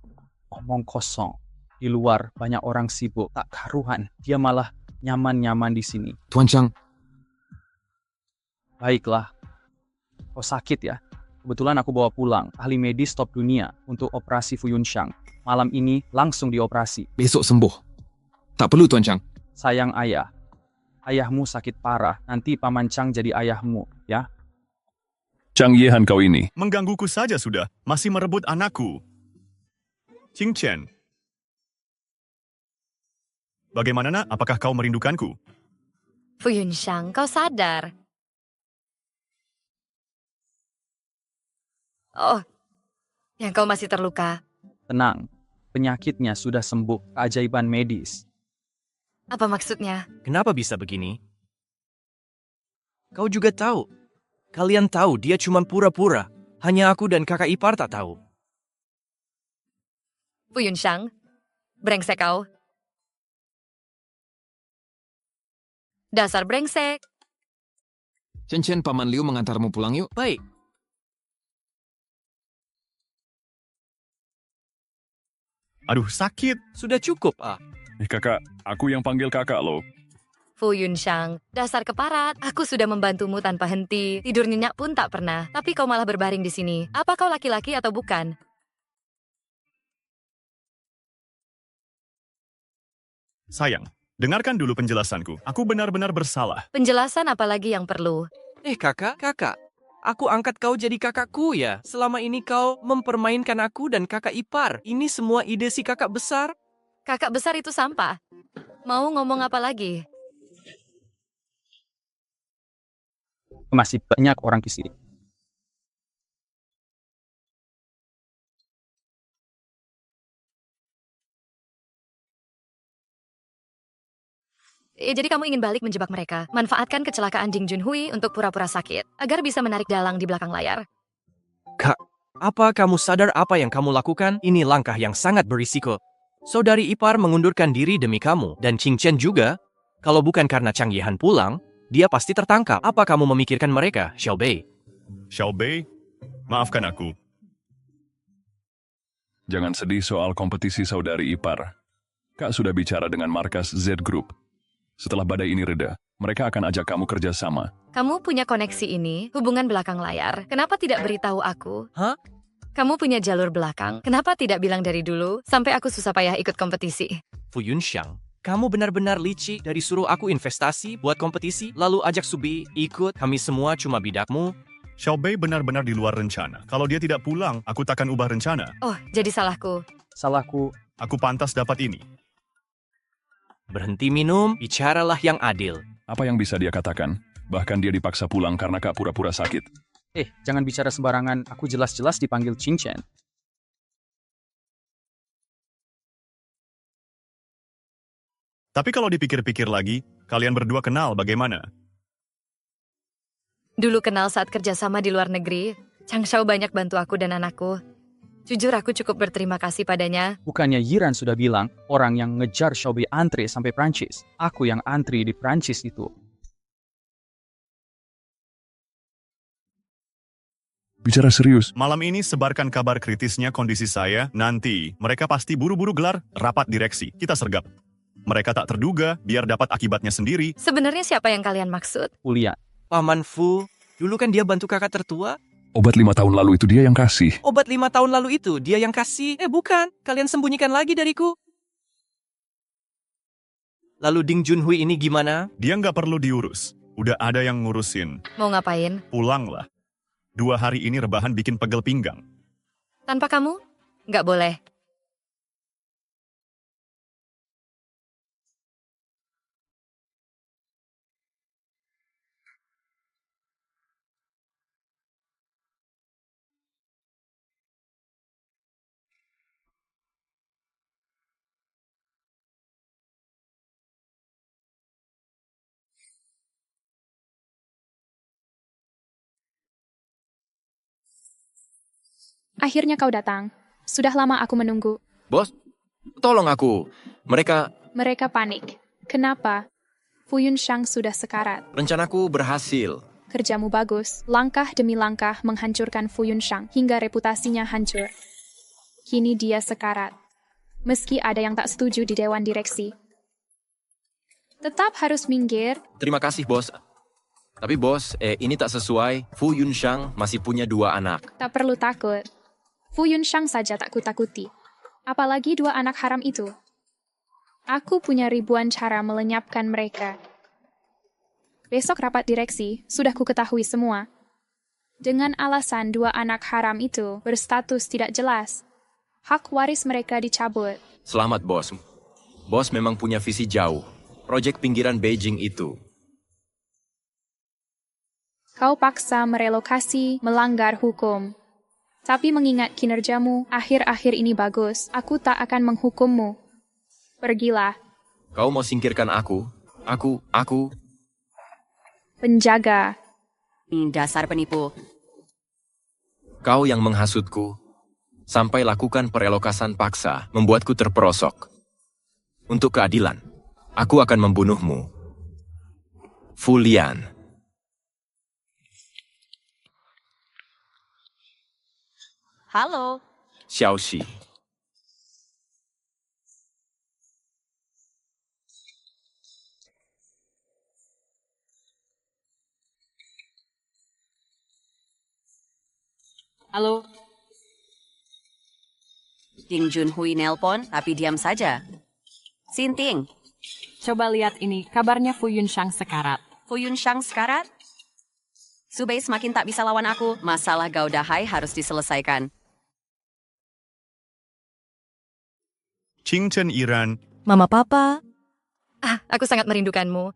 Omong kosong. Di luar banyak orang sibuk, tak karuan. Dia malah nyaman-nyaman di sini. Tuan Chang. Baiklah. Kau sakit ya? Kebetulan aku bawa pulang ahli medis top dunia untuk operasi Fu Yunxiang. Malam ini langsung dioperasi. Besok sembuh. Tak perlu Tuan Chang. Sayang ayah. Ayahmu sakit parah. Nanti Paman Chang jadi ayahmu, ya? Chang Yehan kau ini. Menggangguku saja sudah. Masih merebut anakku. Qingchen. Bagaimana nak? Apakah kau merindukanku? Fu Yunxiang, kau sadar. Oh, yang kau masih terluka. Tenang, penyakitnya sudah sembuh. Keajaiban medis. Apa maksudnya? Kenapa bisa begini? Kau juga tahu. Kalian tahu dia cuma pura-pura. Hanya aku dan kakak ipar tak tahu. Fu Yunxiang, brengsek kau. Dasar brengsek. Chen, Paman Liu mengantarmu pulang yuk. Baik. Aduh, sakit. Sudah cukup, ah. Kakak, aku yang panggil kakak loh. Fu Yunxiang, dasar keparat. Aku sudah membantumu tanpa henti. Tidur nyenyak pun tak pernah. Tapi kau malah berbaring di sini. Apa kau laki-laki atau bukan? Sayang, dengarkan dulu penjelasanku. Aku benar-benar bersalah. Penjelasan apa lagi yang perlu? Kakak. Aku angkat kau jadi kakakku ya. Selama ini kau mempermainkan aku dan kakak ipar. Ini semua ide si kakak besar. Kakak besar itu sampah. Mau ngomong apa lagi? Masih banyak orang di sini. Jadi kamu ingin balik menjebak mereka. Manfaatkan kecelakaan Ding Junhui untuk pura-pura sakit, agar bisa menarik dalang di belakang layar. Kak, apa kamu sadar apa yang kamu lakukan? Ini langkah yang sangat berisiko. Saudari ipar mengundurkan diri demi kamu, dan Qingchen juga. Kalau bukan karena Chang Yehan pulang, dia pasti tertangkap. Apa kamu memikirkan mereka, Xiao Bei? Xiao Bei, maafkan aku. Jangan sedih soal kompetisi saudari ipar. Kak sudah bicara dengan markas Z Group. Setelah badai ini reda, mereka akan ajak kamu kerja sama. Kamu punya koneksi ini, hubungan belakang layar. Kenapa tidak beritahu aku? Hah? Kamu punya jalur belakang. Kenapa tidak bilang dari dulu, sampai aku susah payah ikut kompetisi? Fu Yunxiang, kamu benar-benar licik dari suruh aku investasi buat kompetisi, lalu ajak Subi ikut, kami semua cuma bidakmu. Xiao Bei benar-benar di luar rencana. Kalau dia tidak pulang, aku takkan ubah rencana. Oh, jadi salahku. Salahku. Aku pantas dapat ini. Berhenti minum, bicaralah yang adil. Apa yang bisa dia katakan? Bahkan dia dipaksa pulang karena Kak pura-pura sakit. Jangan bicara sembarangan. Aku jelas-jelas dipanggil Qingchen. Tapi kalau dipikir-pikir lagi, kalian berdua kenal bagaimana? Dulu kenal saat kerjasama di luar negeri. Chang Shao banyak bantu aku dan anakku. Jujur aku cukup berterima kasih padanya. Bukannya Yiran sudah bilang, orang yang ngejar Xiao Bei antri sampai Prancis. Aku yang antri di Prancis itu. Bicara serius. Malam ini sebarkan kabar kritisnya kondisi saya. Nanti mereka pasti buru-buru gelar rapat direksi. Kita sergap. Mereka tak terduga, biar dapat akibatnya sendiri. Sebenarnya siapa yang kalian maksud? Fulian. Paman Fu, dulu kan dia bantu kakak tertua. Obat 5 tahun lalu itu dia yang kasih. Obat 5 tahun lalu itu dia yang kasih. Bukan, kalian sembunyikan lagi dariku. Lalu Ding Junhui ini gimana? Dia nggak perlu diurus. Udah ada yang ngurusin. Mau ngapain? Pulanglah. 2 hari ini rebahan bikin pegel pinggang. Tanpa kamu? Nggak boleh. Akhirnya kau datang. Sudah lama aku menunggu. Bos, tolong aku. Mereka panik. Kenapa? Fu Yunxiang sudah sekarat. Rencanaku berhasil. Kerjamu bagus. Langkah demi langkah menghancurkan Fu Yunxiang hingga reputasinya hancur. Kini dia sekarat. Meski ada yang tak setuju di Dewan Direksi. Tetap harus minggir. Terima kasih, bos. Tapi bos, ini tak sesuai. Fu Yunxiang masih punya 2 anak. Tak perlu takut. Fu Yunxiang saja tak kutakuti. Apalagi 2 anak haram itu. Aku punya ribuan cara melenyapkan mereka. Besok rapat direksi, sudah ku ketahui semua. Dengan alasan 2 anak haram itu berstatus tidak jelas, hak waris mereka dicabut. Selamat, bos. Bos memang punya visi jauh. Proyek pinggiran Beijing itu. Kau paksa merelokasi, melanggar hukum. Tapi mengingat kinerjamu akhir-akhir ini bagus, aku tak akan menghukummu. Pergilah. Kau mau singkirkan aku? Aku. Penjaga. Dasar penipu. Kau yang menghasutku. Sampai lakukan perelokasan paksa, membuatku terperosok. Untuk keadilan, aku akan membunuhmu. Fulian. Halo. Xiaoxi. Halo. Ding Junhui nelpon, tapi diam saja. Sinting. Coba lihat ini, kabarnya Fu Yunxiang sekarat. Fu Yunxiang sekarat? Subei semakin tak bisa lawan aku. Masalah Gaudahai harus diselesaikan. Qingchen Iran. Mama Papa. Aku sangat merindukanmu.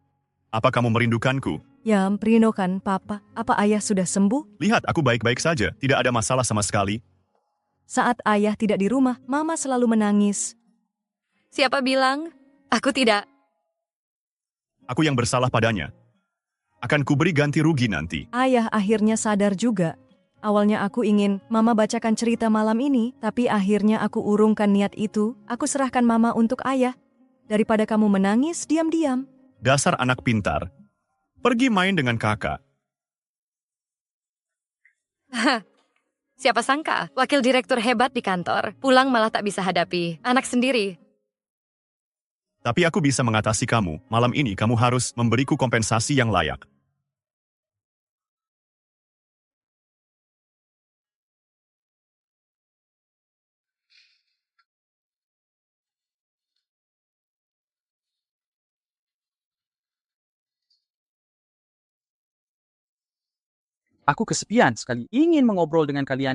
Apa kamu merindukanku? Ya, merindukan Papa. Apa ayah sudah sembuh? Lihat, aku baik-baik saja. Tidak ada masalah sama sekali. Saat ayah tidak di rumah, Mama selalu menangis. Siapa bilang? Aku tidak. Aku yang bersalah padanya. Akan kuberi ganti rugi nanti. Ayah akhirnya sadar juga. Awalnya aku ingin Mama bacakan cerita malam ini, tapi akhirnya aku urungkan niat itu. Aku serahkan Mama untuk ayah. Daripada kamu menangis diam-diam. Dasar anak pintar. Pergi main dengan kakak. Siapa sangka, wakil direktur hebat di kantor, pulang malah tak bisa hadapi anak sendiri. Tapi aku bisa mengatasi kamu. Malam ini kamu harus memberiku kompensasi yang layak. Aku kesepian sekali, ingin mengobrol dengan kalian.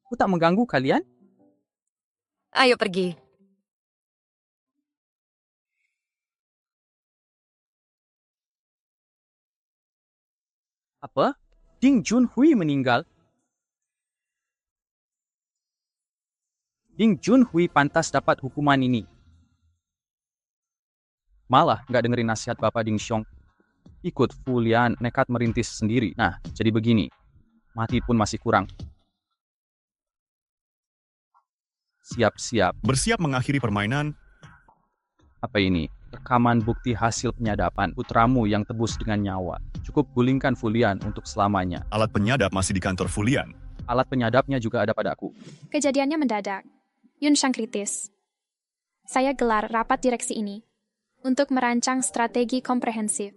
Aku tak mengganggu kalian? Ayo pergi. Apa? Ding Junhui meninggal? Ding Junhui pantas dapat hukuman ini. Malah nggak dengerin nasihat Bapak Ding Xiong. Ikut Fulian nekat merintis sendiri. Nah, jadi begini. Mati pun masih kurang. Siap-siap. Bersiap mengakhiri permainan. Apa ini? rekaman bukti hasil penyadapan putramu yang tebus dengan nyawa. Cukup gulingkan Fulian untuk selamanya. Alat penyadap masih di kantor Fulian. Alat penyadapnya juga ada padaku. Kejadiannya mendadak. Yunshang kritis. Saya gelar rapat direksi ini untuk merancang strategi komprehensif,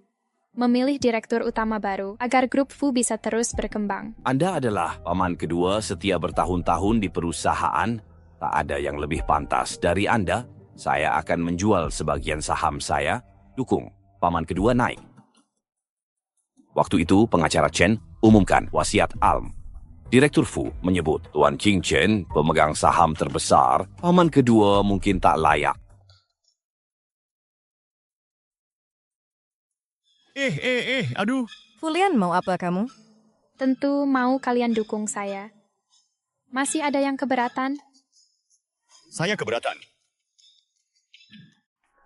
memilih direktur utama baru agar grup Fu bisa terus berkembang. Anda adalah paman kedua setia bertahun-tahun di perusahaan. Tak ada yang lebih pantas dari Anda. Saya akan menjual sebagian saham saya. Dukung paman kedua naik. Waktu itu pengacara Chen umumkan wasiat Alm. Direktur Fu menyebut Tuan Qing Chen pemegang saham terbesar. Paman kedua mungkin tak layak. Aduh. Fulian, mau apa kamu? Tentu mau kalian dukung saya. Masih ada yang keberatan? Saya keberatan.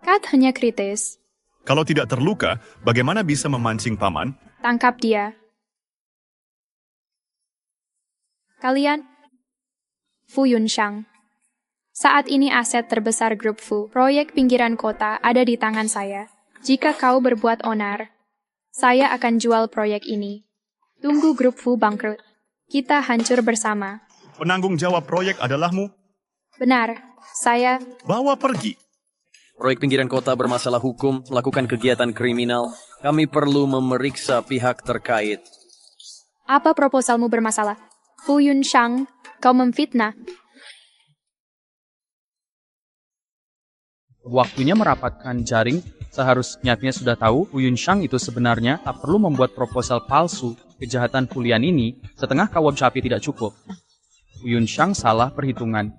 Kat hanya kritis. Kalau tidak terluka, bagaimana bisa memancing paman? Tangkap dia. Kalian, Fu Yunshang. Saat ini aset terbesar grup Fu, proyek pinggiran kota ada di tangan saya. Jika kau berbuat onar, saya akan jual proyek ini. Tunggu grup Fu bangkrut. Kita hancur bersama. Penanggung jawab proyek adalahmu? Benar, saya... Bawa pergi. Proyek pinggiran kota bermasalah hukum, melakukan kegiatan kriminal. Kami perlu memeriksa pihak terkait. Apa proposalmu bermasalah? Fu Yunshang, kau memfitnah. Waktunya merapatkan jaring, seharusnya sudah tahu Fu Yunshang itu sebenarnya tak perlu membuat proposal palsu. Kejahatan Fulian ini, setengah kawam sapi tidak cukup. Fu Yunshang salah perhitungan.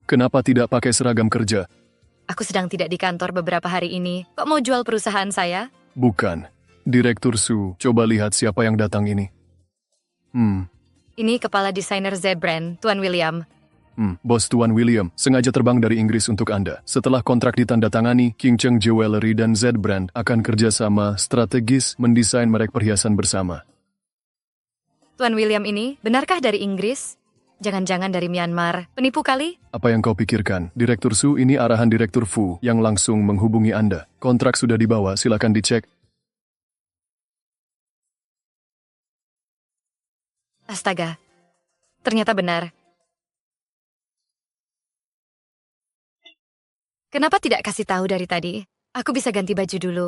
Kenapa tidak pakai seragam kerja? Aku sedang tidak di kantor beberapa hari ini. Kok mau jual perusahaan saya? Bukan. Direktur Su, coba lihat siapa yang datang ini. Ini kepala desainer Z-Brand, Tuan William. Bos Tuan William, sengaja terbang dari Inggris untuk Anda. Setelah kontrak ditandatangani, Qingcheng Jewelry dan Z-Brand akan kerjasama strategis mendesain merek perhiasan bersama. Tuan William ini, benarkah dari Inggris? Jangan-jangan dari Myanmar. Penipu kali? Apa yang kau pikirkan? Direktur Su ini arahan Direktur Fu yang langsung menghubungi Anda. Kontrak sudah dibawa, silakan dicek. Astaga, ternyata benar. Kenapa tidak kasih tahu dari tadi? Aku bisa ganti baju dulu.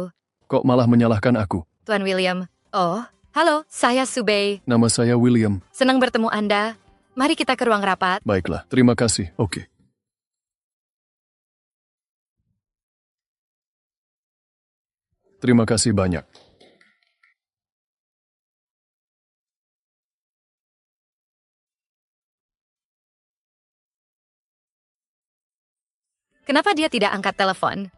Kok malah menyalahkan aku? Tuan William. Oh, halo, saya Subei. Nama saya William. Senang bertemu Anda. Mari kita ke ruang rapat. Baiklah, terima kasih. Oke. Terima kasih banyak. Kenapa dia tidak angkat telepon?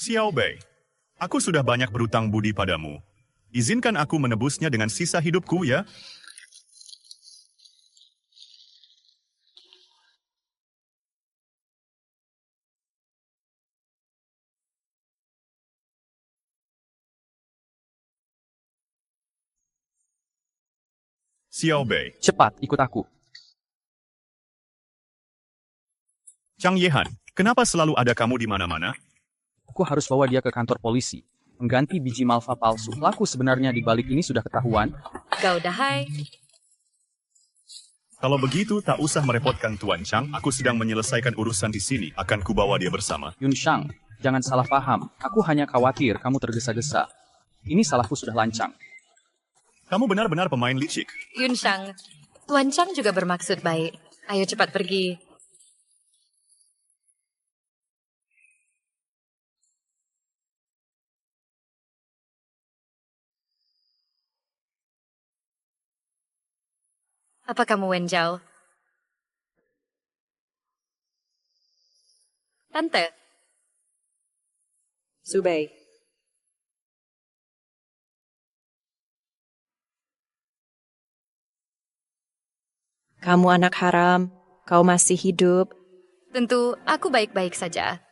Xiao Bei, aku sudah banyak berutang budi padamu. Izinkan aku menebusnya dengan sisa hidupku, ya? Xiao Bei. Cepat, ikut aku. Chang Yehan, kenapa selalu ada kamu di mana-mana? Aku harus bawa dia ke kantor polisi. Mengganti biji malva palsu. Pelaku sebenarnya di balik ini sudah ketahuan. Kau dahai. Kalau begitu, tak usah merepotkan Tuan Chang. Aku sedang menyelesaikan urusan di sini. Akan kubawa dia bersama. Yunshang, jangan salah paham. Aku hanya khawatir kamu tergesa-gesa. Ini salahku sudah lancang. Kamu benar-benar pemain licik. Yunshang, Tuan Chang juga bermaksud baik. Ayo cepat pergi. Apa kamu Wen Zhao? Tante. Subei. Kamu anak haram, kau masih hidup. Tentu, aku baik-baik saja.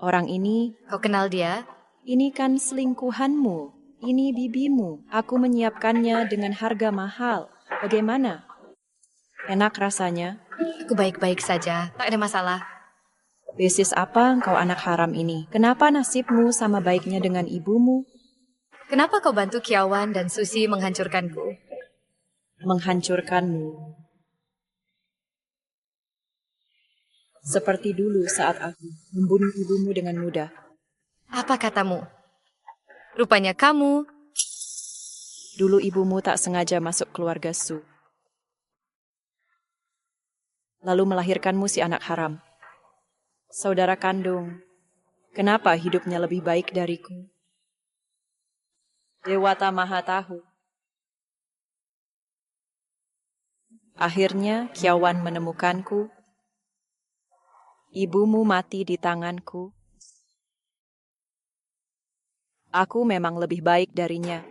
Orang ini, Kau kenal dia? ini kan selingkuhanmu. Ini bibimu. Aku menyiapkannya dengan harga mahal. Bagaimana? Enak rasanya? Aku baik-baik saja, tak ada masalah. Basis apa engkau anak haram ini? Kenapa nasibmu sama baiknya dengan ibumu? Kenapa kau bantu Kiawan dan Susi menghancurkanku? Menghancurkanmu. Seperti dulu saat aku membunuh ibumu dengan mudah. Apa katamu? Rupanya kamu... Dulu ibumu tak sengaja masuk keluarga Su. Lalu melahirkanmu si anak haram. Saudara kandung, kenapa hidupnya lebih baik dariku? Dewata Maha tahu. Akhirnya Kiawan menemukanku. Ibumu mati di tanganku. Aku memang lebih baik darinya.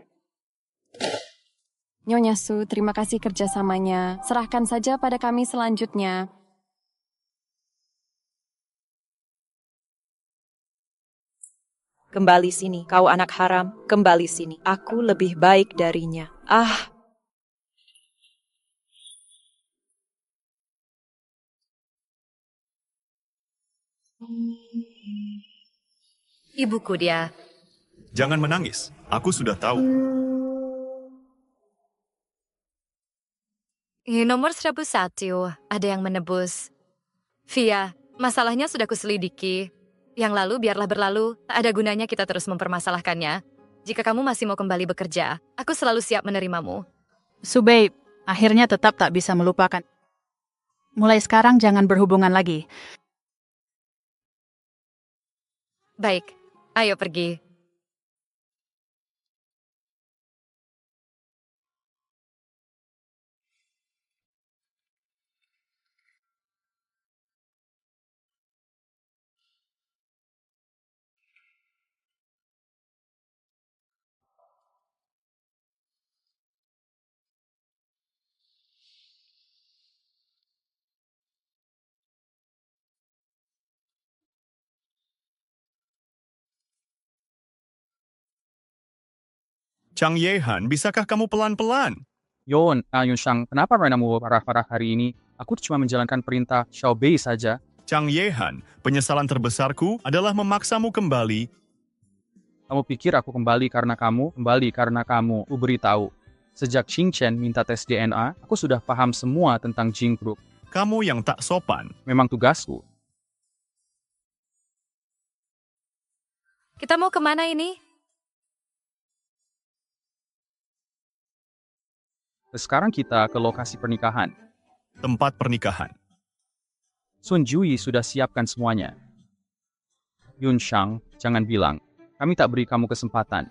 Nyonya Su, terima kasih kerjasamanya. Serahkan saja pada kami selanjutnya. Kembali sini, kau anak haram. Kembali sini. Aku lebih baik darinya. Ah! Ibuku dia. Jangan menangis. Aku sudah tahu. Nomor 1001, ada yang menebus. Via, masalahnya sudah kuselidiki. Yang lalu biarlah berlalu, tak ada gunanya kita terus mempermasalahkannya. Jika kamu masih mau kembali bekerja, aku selalu siap menerimamu. Subei, akhirnya tetap tak bisa melupakan. Mulai sekarang jangan berhubungan lagi. Baik, ayo pergi. Chang Yehan, bisakah kamu pelan-pelan? Yun Shang, kenapa renamu parah-parah hari ini? Aku cuma menjalankan perintah Xiao Bei saja. Chang Yehan, penyesalan terbesarku adalah memaksamu kembali. Kamu pikir aku kembali karena kamu? Kembali karena kamu. Aku beritahu. Sejak Xing Chen minta tes DNA, aku sudah paham semua tentang Jing Group. Kamu yang tak sopan. Memang tugasku. Kita mau kemana ini? Sekarang kita ke lokasi pernikahan. Tempat pernikahan. Sun Jui sudah siapkan semuanya. Yun Shang, jangan bilang. Kami tak beri kamu kesempatan.